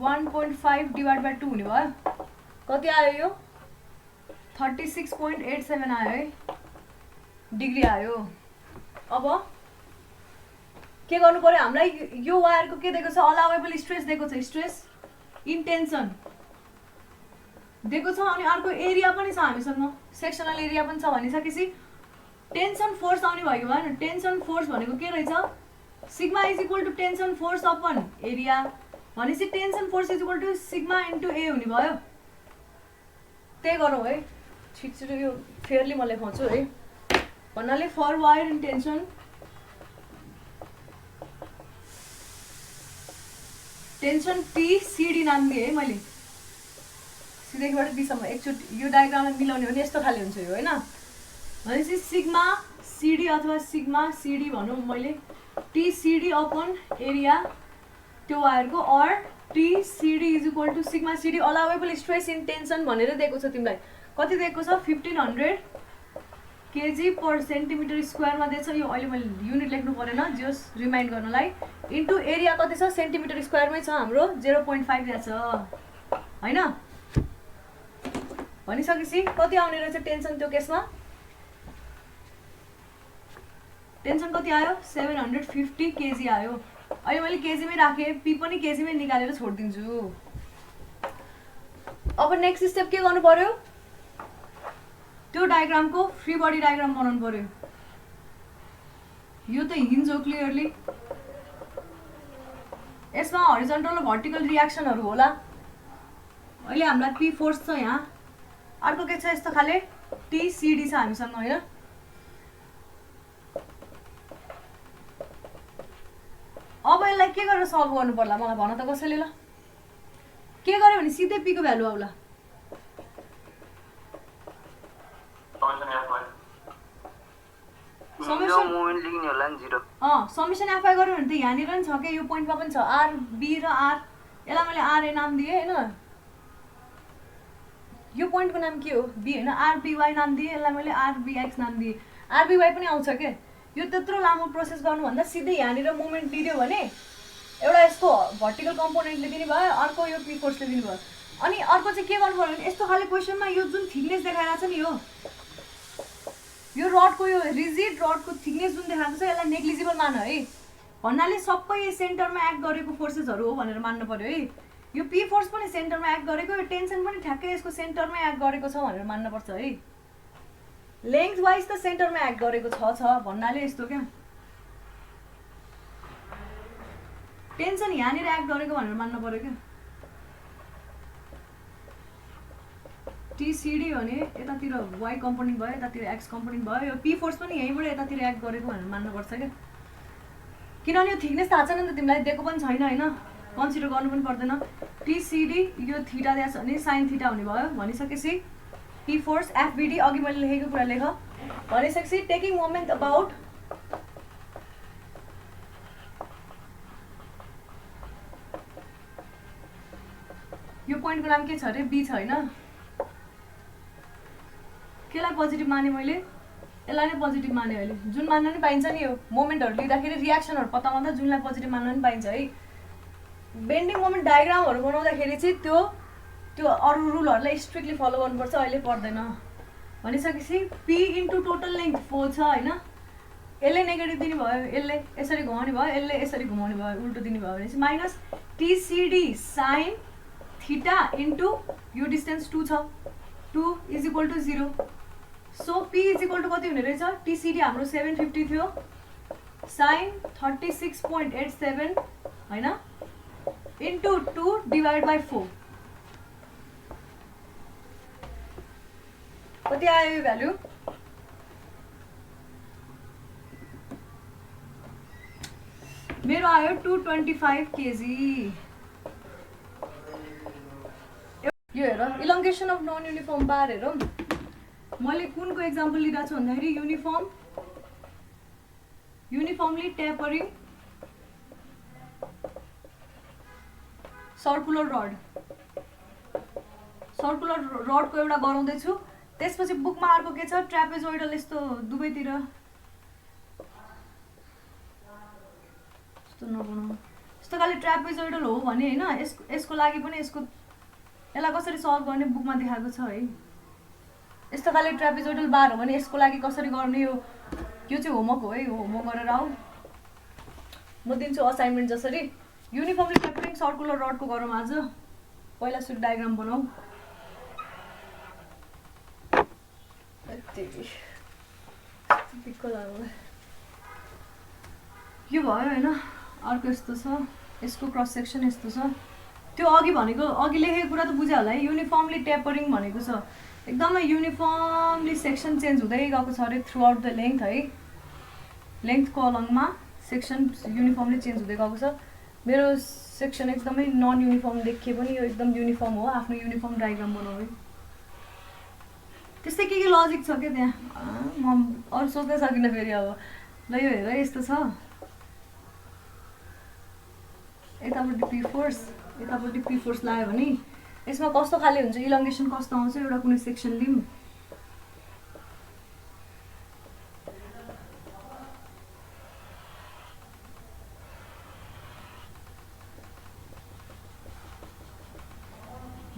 1.5 डिवाइड बाई 2 हुने भयो। कति आयो यो, 36.87 आयो है, डिग्री आयो। अब के गर्नु पर्यो हामीलाई, यो वायरको के दिएको छ, अलाउएबल स्ट्रेस दिएको छ, स्ट्रेस इन टेन्सन दिएको छ। अनि अर्को एरिया पनि छ हामीसँग, सेक्सनल एरिया पनि छ। भनिसकेपछि टेन्सन फोर्स आउने भयो भएन। टेन्सन फोर्स भनेको के रहेछ, sigma is equal to tension force upon area. भनेपछि tension force is equal to sigma into A हुने भयो। त्यही गरौँ है, छिटो यो फेयरली म लेखाउँछु है। भन्नाले for wire in tension, tension T CD नाम दिएँ है मैले, सिधैबाट दिसम्म। एकचोटि यो डायग्रामलाई मिलाउने हो भने यस्तो खाले हुन्छ यो होइन। भनेपछि सिग्मा सिडी अथवा सिग्मा सिडी भनौँ मैले, टी सिडी अपन एरिया त्यो वायरको, और T CD is equal to sigma CD allowable stress in tension भनेर दिएको छ तिमीलाई। कति दिएको छ, 1500 केजी पर सेन्टिमिटर स्क्वायरमा दिएछ। यो अहिले मैले युनिट लेख्नु परेन, जस रिमाइन्ड गर्नलाई। इन्टु एरिया कति छ, सेन्टिमिटर स्क्वायरमै छ हाम्रो, 0.5 दिएको छ होइन। भनिसकेपछि कति आउने रहेछ टेन्सन त्यो केसमा, टेन्सन कति आयो, 750 केजी आयो। अहिले मैले केजीमै राखेँ, पी पनि केजीमै निकालेर छोडिदिन्छु। अब नेक्स्ट स्टेप के गर्नु पर्यो, त्यो डायग्रामको फ्री बडी डायग्राम बनाउनु पर्यो। यो त हिन्ज हो क्लियरली, यसमा हरिजन्टल र भर्टिकल रियाक्सनहरू होला। अहिले हामीलाई पी फोर्स छ यहाँ, अर्को के छ यस्तो खाले टी सिडी छ हामीसँग होइन। यसलाई के गरेर सल्भ गर्नु पर्ला मलाई भन त कसैले ल के गर्यो भने सिधै p को भ्यालु आउला समेसन मोमेन्ट लेख्ने होला नि 0 समेसन fi गर्यो भने त यहाँनिर नि छ के यो पोइन्टमा पनि छ r b र r यसलाई मैले r a नाम दिए हैन यो पोइन्टको नाम के हो b हैन r b y नाम दिए यसलाई मैले r b x नाम दिए r b y पनि आउँछ के यो त्यत्रो लामो प्रोसेस गर्नु भन्दा सिधै यहाँनिर मोमेन्ट दिदियो भने एउटा यसको भर्टिकल कम्पोनेन्टले दिनु भयो अर्को यो p फोर्सले दिनु भयो अनि अर्को चाहिँ के गर्नु पर्यो भने यस्तो खाले क्वेशनमा यो जुन थिकनेस देखाइरहेछ नि यो रडको यो रिजिड रडको थिकनेस जुन देखाएको छ यसलाई नेग्लिजिबल मान है भन्नाले सबै सेन्टरमा एक्ट गरेको फोर्सेसहरु हो भनेर मान्नु पर्यो है यो p फोर्स पनि सेन्टरमा एक्ट गरेको यो टेन्सन पनि ठ्याक्कै यसको सेन्टरमै एक्ट गरेको छ भनेर मान्नु पर्छ है लेन्थ वाइज त सेन्टरमा एक्ट गरेको छ भन्नाले यस्तो क्या टेन्सन यहाँनिर एक्ट गरेको भनेर मान्नु पर्यो क्या TCD भने यतातिर y कम्पोनेन्ट भयो यतातिर x कम्पोनेन्ट भयो यो p फोर्स पनि यहीँबाट यतातिर एक्ट गरेको भनेर मान्नु पर्छ क्या किनभने यो थिकनेस थाहा छैन नि त तिमीलाई दिएको पनि छैन हैन कन्सिडर गर्नु पनि पर्दैन TCD यो थीटा दिएको छ भने sin थीटा हुने भयो भनिसकेपछि p फोर्स FBD अघि मैले लेखेको कुरा लेख भनिसकेपछि टेकिङ मोमेन्ट अबाउट यो पोइन्टको नाम के छ रे b छ हैन केलाई पोजिटिभ माने मैले यसलाई नै पोजिटिभ माने अहिले जुन मान्न नि पाइन्छ नि यो मोमेन्टहरु लिँदाखेरि रियाक्सनहरु पत्ता लगाउँदा जुनलाई पोजिटिभ मान्न नि पाइन्छ है बेन्डिङ मोमेन्ट डायग्रामहरु बनाउँदाखेरि चाहिँ त्यो अरु रुलहरुलाई स्ट्रिक्टली फलो गर्नुपर्छ अहिले पर्दैन भनिसकेपछि p इन्टु टोटल लेन्थ 4 छ हैन यसले नेगेटिभ दिने भयो यसले यसरी घुमाउने भयो यसले यसरी घुमाउने भयो उल्टो दिने भयो भने चाहिँ minus TCD sin theta into यो डिस्टेन्स 2 छ 2 is equal to 0 so p is equal to कति हुने रहेछ TCD हाम्रो 750 थियो sin 36.87 हैन इन्टु 2 डिवाइड बाइ 4 कति आयो यो भ्यालु मेरो आयो 225 केजी यो हेर इलोंगेसन अफ नन युनिफर्म बार हेरौँ मैले कुनको एक्जाम्पल लिइरहेको छु भन्दाखेरि युनिफर्मली टेपरिङ सर्कुलर रडको एउटा गराउँदैछु त्यसपछि बुकमा अर्को के छ ट्रापेजोइडल यस्तो दुवैतिर यस्तो नबनाऊ यस्तो खाली ट्रापेजोइडल हो भने हैन यसको लागि पनि यसलाई कसरी सल्भ गर्ने बुकमा देखाएको छ है यस्तो खाली ट्रापेजोइडल बार हो भने यसको लागि कसरी गर्ने यो चाहिँ होमवर्क हो है होमवर्क गरेर आऊ म दिन्छु असाइनमेन्ट जसरी युनिफर्मली टेपरिङ सर्कुलर रडको गरौँ आज पहिला सुरु डायग्राम बनाऊ यो भयो हैन अर्को यस्तो छ यसको क्रस सेक्सन यस्तो छ त्यो अघि भनेको अघि लेखेको कुरा त बुझ्यो होला है युनिफर्मली टेपरिङ भनेको छ एकदमै युनिफर्मली सेक्सन चेन्ज हुँदै गएको छ अरे थ्रु आउट द लेन्थ है लेन्थको अलङमा सेक्सन युनिफर्मली चेन्ज हुँदै गएको छ मेरो सेक्सन एकदमै नन युनिफर्म देखिए पनि यो एकदम युनिफर्म हो आफ्नो युनिफर्म डायग्राम बनाऊ है त्यस्तै के लजिक छ के त्यहाँ म अरु सोच्दै सकिनँ फेरि अब ल यो हेर यस्तो छ यतापट्टि p फोर्स यतापट्टि p फोर्स लाग्यो भने यसमा कस्तो खाले हुन्छ इलोंगेसन कस्तो आउँछ एउटा कुनै सेक्सन लिम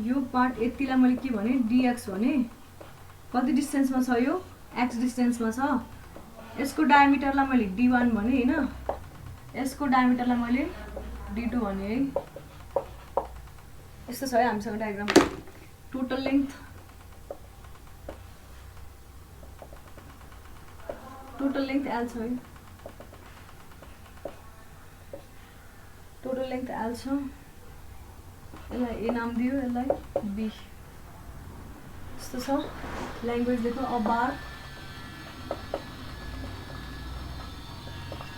यो पार्ट यतिलाई मैले के भने dx भने कति डिस्टेन्समा छ यो x डिस्टेन्समा छ यसको डायमिटरलाई मैले d1 भने हैन यसको डायमिटरलाई मैले d2 भने है यस्तो छ है हामीसँग डायग्राम टोटल लेन्थ l छ है टोटल लेन्थ l छ यसलाई a नाम दियो यसलाई b यस्तो छ ल्याङ्ग्वेज लेखो अ बार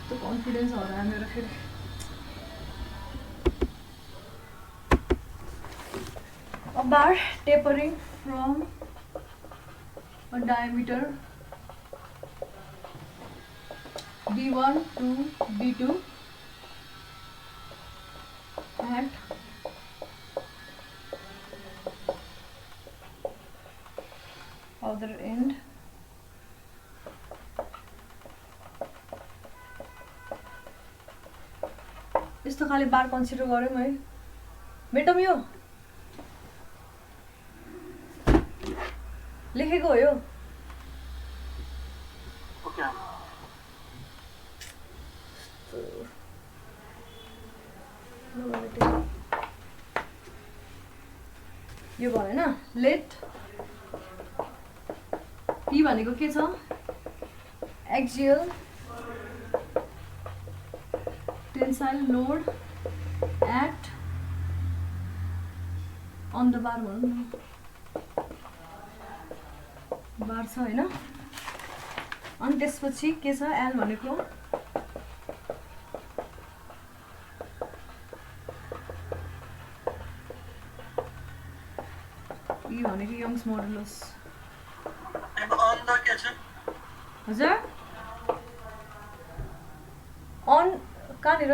त्यो कन्फिडेन्स हरायो मेरो फेरि a bar tapering from a diameter d1 to d2 at other end यस्तो खाली बार कन्सिडर गरौँ है मेटम यो लेखेको हो यो ओके यो भएन लेट पी भनेको के छ axial tensile load at on the bar भनौँ न बार छ होइन अनि त्यसपछि के छ एल भनेको ई भनेको यङ्स मोडुलस हजुर अन कहाँनिर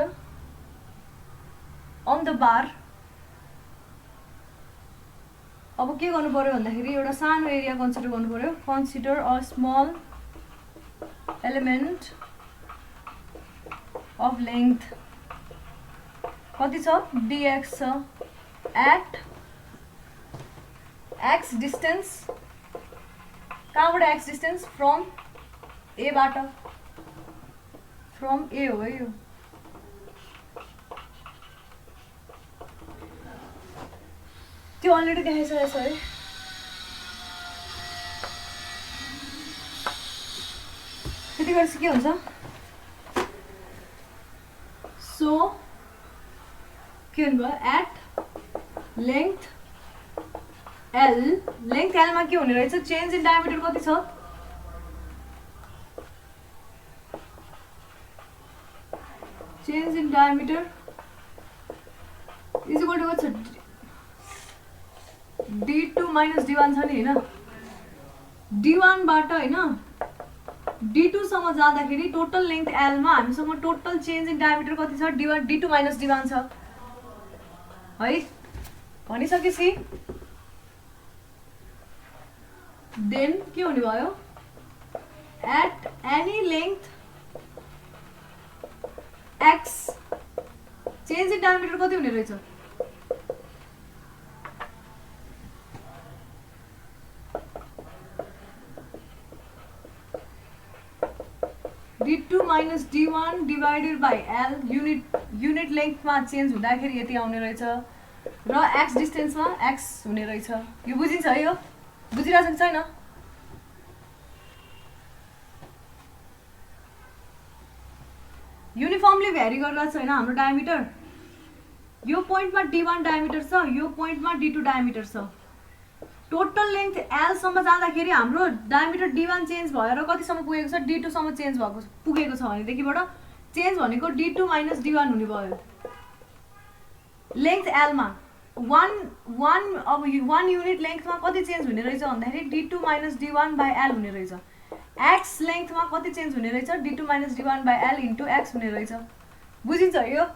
अन द बार अब के गर्नु पर्यो भन्दाखेरि एउटा सानो एरिया कन्सिडर गर्नु पर्यो consider a small element of length कति छ dx छ एट x डिस्टेन्स कहाँबाट x डिस्टेन्स फ्रम ए बाट फ्रम ए हो है यो त्यो अलरेडी देखाइसकेको छ है त्यति गरेपछि के हुन्छ सो के भन्नुभयो एट लेन्थ एल लेन्थ एलमा के हुने रहेछ चेन्ज इन डायमिटर कति छ change in diameter is equal to what छ d2 minus d1 छ नि हैन d1 बाट हैन d2 सम्म जाँदाखेरि टोटल लेन्थ l मा हामीसँग टोटल चेन्ज इन डायमिटर कति छ d1 d2 minus d1 छ है भनिसकेपछि देन के हुने भयो at any length x change in diameter कति हुने रहेछ d2 minus d1 divided by l unit length मा चेन्ज हुँदाखेरि यति आउने रहेछ र x डिस्टेन्स मा x हुने रहेछ यो बुझिन्छ है यो बुझिरहेको छैन युनिफर्मली भ्यारी गरिरहेको छैन हाम्रो डायमिटर यो पोइन्टमा d1 डायमिटर छ यो पोइन्टमा d2 डायमिटर छ टोटल लेन्थ एल सम्म जाँदाखेरि हाम्रो डायमिटर d1 चेन्ज भएर कतिसम्म पुगेको छ d2 सम्म चेन्ज पुगेको छ भनेदेखिबाट चेन्ज भनेको d2 minus d1 हुने भयो लेन्थ एलमा अब 1 युनिट लेन्थमा कति चेन्ज हुने रहेछ भन्दाखेरि d2 minus d1 by l हुने रहेछ x लेन्थमा कति चेन्ज हुने रहेछ d2 minus d1 by l into x हुने रहेछ बुझिन्छ यो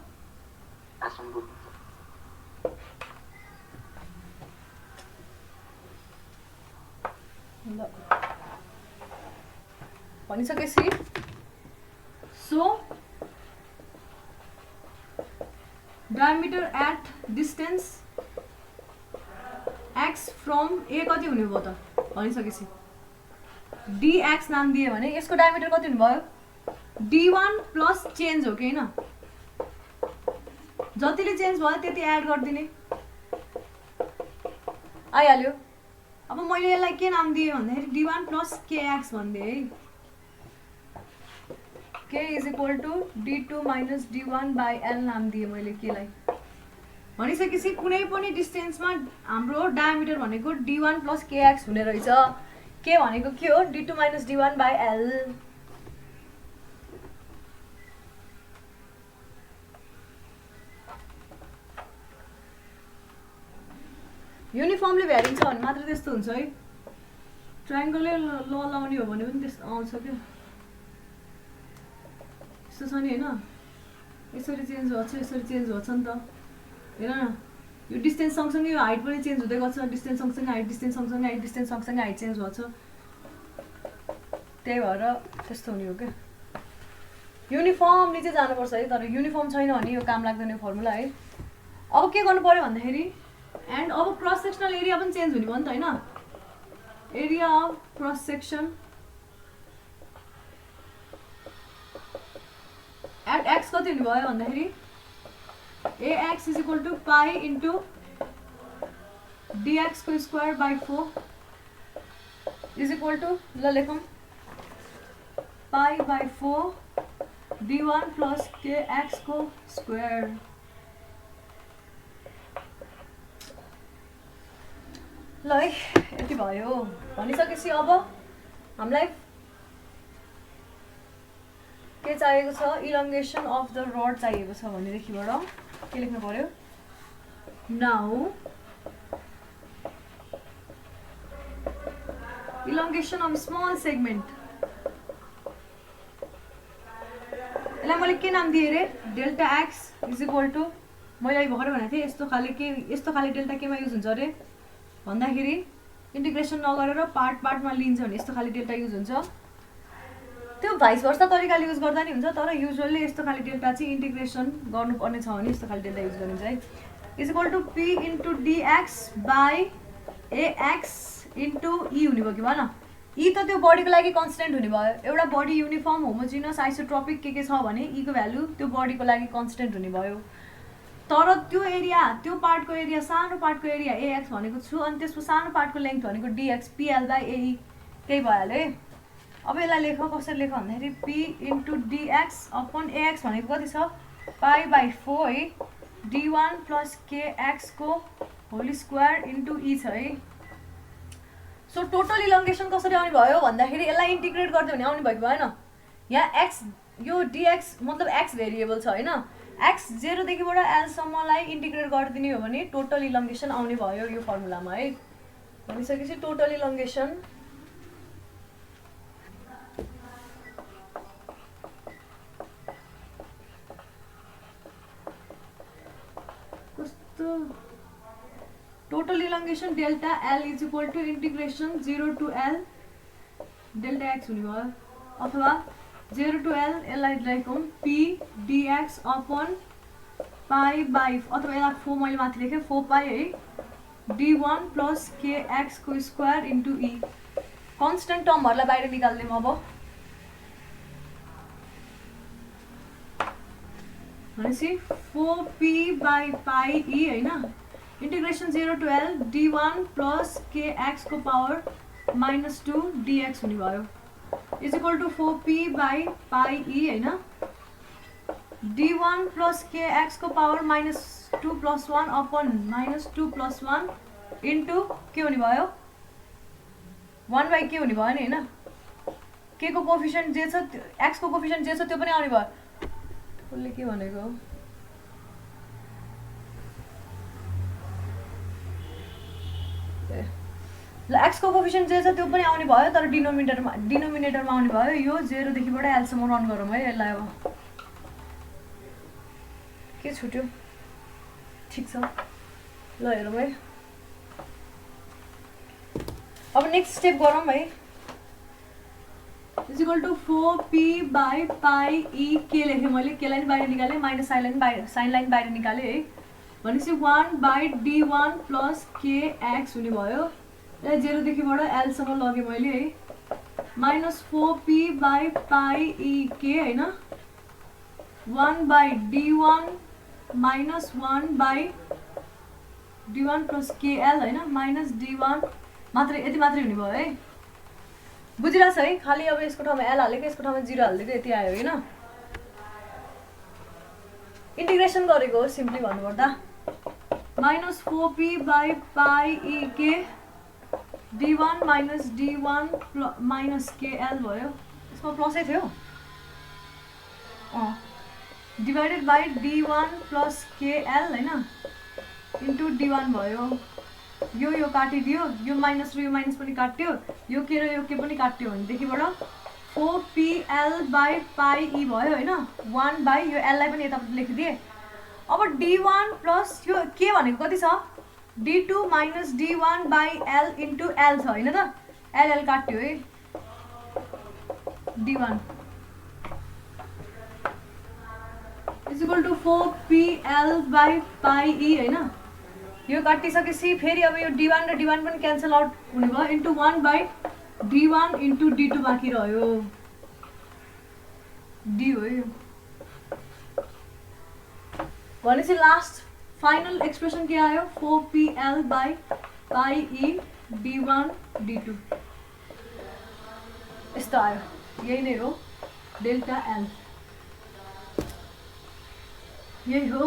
भनिसकेपछि so diameter at distance x from A कति हुने भयो त भनिसकेपछि dx नाम दिए भने यसको डायमिटर कति हुने भयो d1 प्लस चेन्ज हो कि हैन जतिले चेन्ज भयो त्यति एड गर्दिने आइहाल्यो अब मैले यसलाई के नाम दिए भन्दाखेरि d1 प्लस kx भन्दिए है k is equal to d2 minus d1 by l नाम दिए मैले केलाई भनिसकेपछि कुनै पनि डिस्टेन्समा हाम्रो डायमिटर भनेको d1 प्लस kx हुने रहेछ के भनेको के हो d2 minus d1 by l uniformly भ्यारिङ छ भने मात्र त्यस्तो हुन्छ है। ट्रायङ्गलले ल लाउने हो भने पनि त्यस्तो आउँछ क्या। यस्तो छ नि होइन, यसरी चेन्ज भएको छ, यसरी चेन्ज भएको छ नि त। हेर न, यो डिस्टेन्स सँगसँगै यो हाइट पनि चेन्ज हुँदै गर्छ। डिस्टेन्स सँगसँगै हाइट, डिस्टेन्स सँगसँगै हाइट, डिस्टेन्स सँगसँगै हाइट चेन्ज भएको छ। त्यही भएर त्यस्तो हुने हो क्या। युनिफर्मली चाहिँ जानुपर्छ है, तर युनिफर्म छैन भने यो काम लाग्दैन यो फर्मुला है। अब के गर्नु पर्यो भन्दाखेरि, एन्ड अब क्रस सेक्सनल एरिया पनि चेन्ज हुने भयो नि त होइन। Area of cross section at x कति हुने भयो भन्दाखेरि ax is equal to pi into dx को square by 4 is equal to ल लेखौँ pi by 4 d1 plus kx को स्क्वायर। ल है यति भयो भनिसकेपछि अब हामीलाई के चाहिएको छ, इलङ्गेसन अफ द रड चाहिएको छ भनेदेखिबाट के लेख्नु पर्यो, now elongation of small segment. यसलाई मैले के नाम दिएँ अरे, delta x is equal to, मैले अहिले भर्खरै भनेको थिएँ यस्तो खाले डेल्टा केमा युज हुन्छ अरे भन्दाखेरि इन्टिग्रेसन नगरेर पार्टमा लिन्छ भने यस्तो खाले डेल्टा युज हुन्छ। त्यो भाइस वर्सा तरिकाले युज गर्दा नि हुन्छ, तर युजुअली यस्तो खाले डेल्टा चाहिँ इन्टिग्रेसन गर्नुपर्ने छ भने यस्तो खाले डेल्टा युज गरिन्छ है। Is equal to P into dx by Ax into E हुने भयो कि भन। ई त त्यो बडीको लागि कन्सटेन्ट हुने भयो। एउटा बडी युनिफर्म होमोजिनस आइसोट्रोपिक के छ भने ई को भ्यालु त्यो बडीको लागि कन्सटेन्ट हुने भयो। तर त्यो एरिया, त्यो पार्टको एरिया, सानो पार्टको एरिया एएक्स भनेको छु, अनि त्यसको सानो पार्टको लेन्थ भनेको डिएक्स पिएल बाई एई, त्यही भइहाल्यो है। अब यसलाई लेख, कसरी लेख भन्दाखेरि P into dx upon ax भनेको कति छ, पाई बाई 4 है, d1 प्लस kx को होल स्क्वायर इन्टु ई छ है। सो टोटल इलङ्गेसन कसरी आउने भयो भन्दाखेरि यसलाई इन्टिग्रेट गरिदियो भने आउने भयो कि भएन। यहाँ एक्स, यो डिएक्स मतलब एक्स भेरिएबल छ होइन, एक्स 0 देखिबाट एलसम्मलाई इन्टिग्रेट गरिदिने हो भने टोटल इलङ्गेसन आउने भयो यो फर्मुलामा है। भनिसकेपछि टोटल इलङ्गेसन कस्तो, total elongation delta L is equal to integration 0 to L delta x हुने भयो, अथवा 0 टु एल यसलाई लेखौँ P dx upon pi by, अथवा यसलाई 4 मैले माथि लेखेँ 4 पाई है, d1 प्लस kx को स्क्वायर इन्टु ई। कन्सटेन्ट टर्महरूलाई बाहिर निकाल्दिउँ अब। भनेपछि 4p बाई पाई ई होइन, integration 0 to L d1 plus kx को पावर -2 dx हुने भयो is equal to 4p by pi E होइन, d1 प्लस kx को power -2 plus 1 upon -2 plus 1 into के हुने भयो 1 बाई के हुने भयो नि होइन। के को कोफिसियन्ट जे छ, एक्स को कोफिसियन्ट जे छ त्यो पनि आउने भयो। उसले के भनेको, ल एक्स को कोफिसियन्ट जे छ त्यो पनि आउने भयो, तर डिनोमिनेटरमा आउने भयो। यो 0 देखिबाट एलसम्म रन गरौँ है यसलाई। अब के छुट्यो, ठिक छ, ल हेरौँ है। अब नेक्स्ट स्टेप गरौँ है। Is equal to 4p by pi E, के लेखेँ मैले, केलाई पनि बाहिर निकालेँ, माइनस साइन लाइन बाहिर निकालेँ है। भनेपछि 1 बाई d1 प्लस kx हुने भयो। यसलाई 0 देखिबाट एलसम्म लगेँ मैले है, minus 4p by pi E के होइन, 1 by d1 minus 1 by d1 plus kl होइन, माइनस d1 मात्र, यति मात्रै हुने भयो है। बुझिरहेछ है, खालि अब यसको ठाउँमा एल हालेको, यसको ठाउँमा 0 हालिदिएको, यति आयो होइन। इन्टिग्रेसन गरेको हो सिम्पली भन्नुपर्दा, minus 4p by pi E के d1 minus d1 minus kl भयो, यसमा प्लसै थियो, divided by d1 plus kl होइन, इन्टु d1 भयो। यो काटिदियो, यो माइनस र यो माइनस पनि काट्यो, यो के र यो के पनि काट्यो भनेदेखिबाट 4pl/πe भयो होइन, 1 यो एललाई पनि यतापट्टि लेखिदिएँ। अब d1 प्लस यो के भनेको कति छ, d2 minus d1/l into l छ होइन त, एल काट्यो है, d1 is equal to 4pl/πe होइन। यो काटिसकेपछि फेरि अब यो d1 र d1 पनि क्यान्सल आउट हुने भयो, इन्टु 1/d1 इन्टु d2 बाँकी रह्यो, d हो यो। भनेपछि लास्ट फाइनल एक्सप्रेसन के आयो, 4pl/πe d1 d2 यस्तो आयो। यही नै हो डेल्टा एल, यही हो।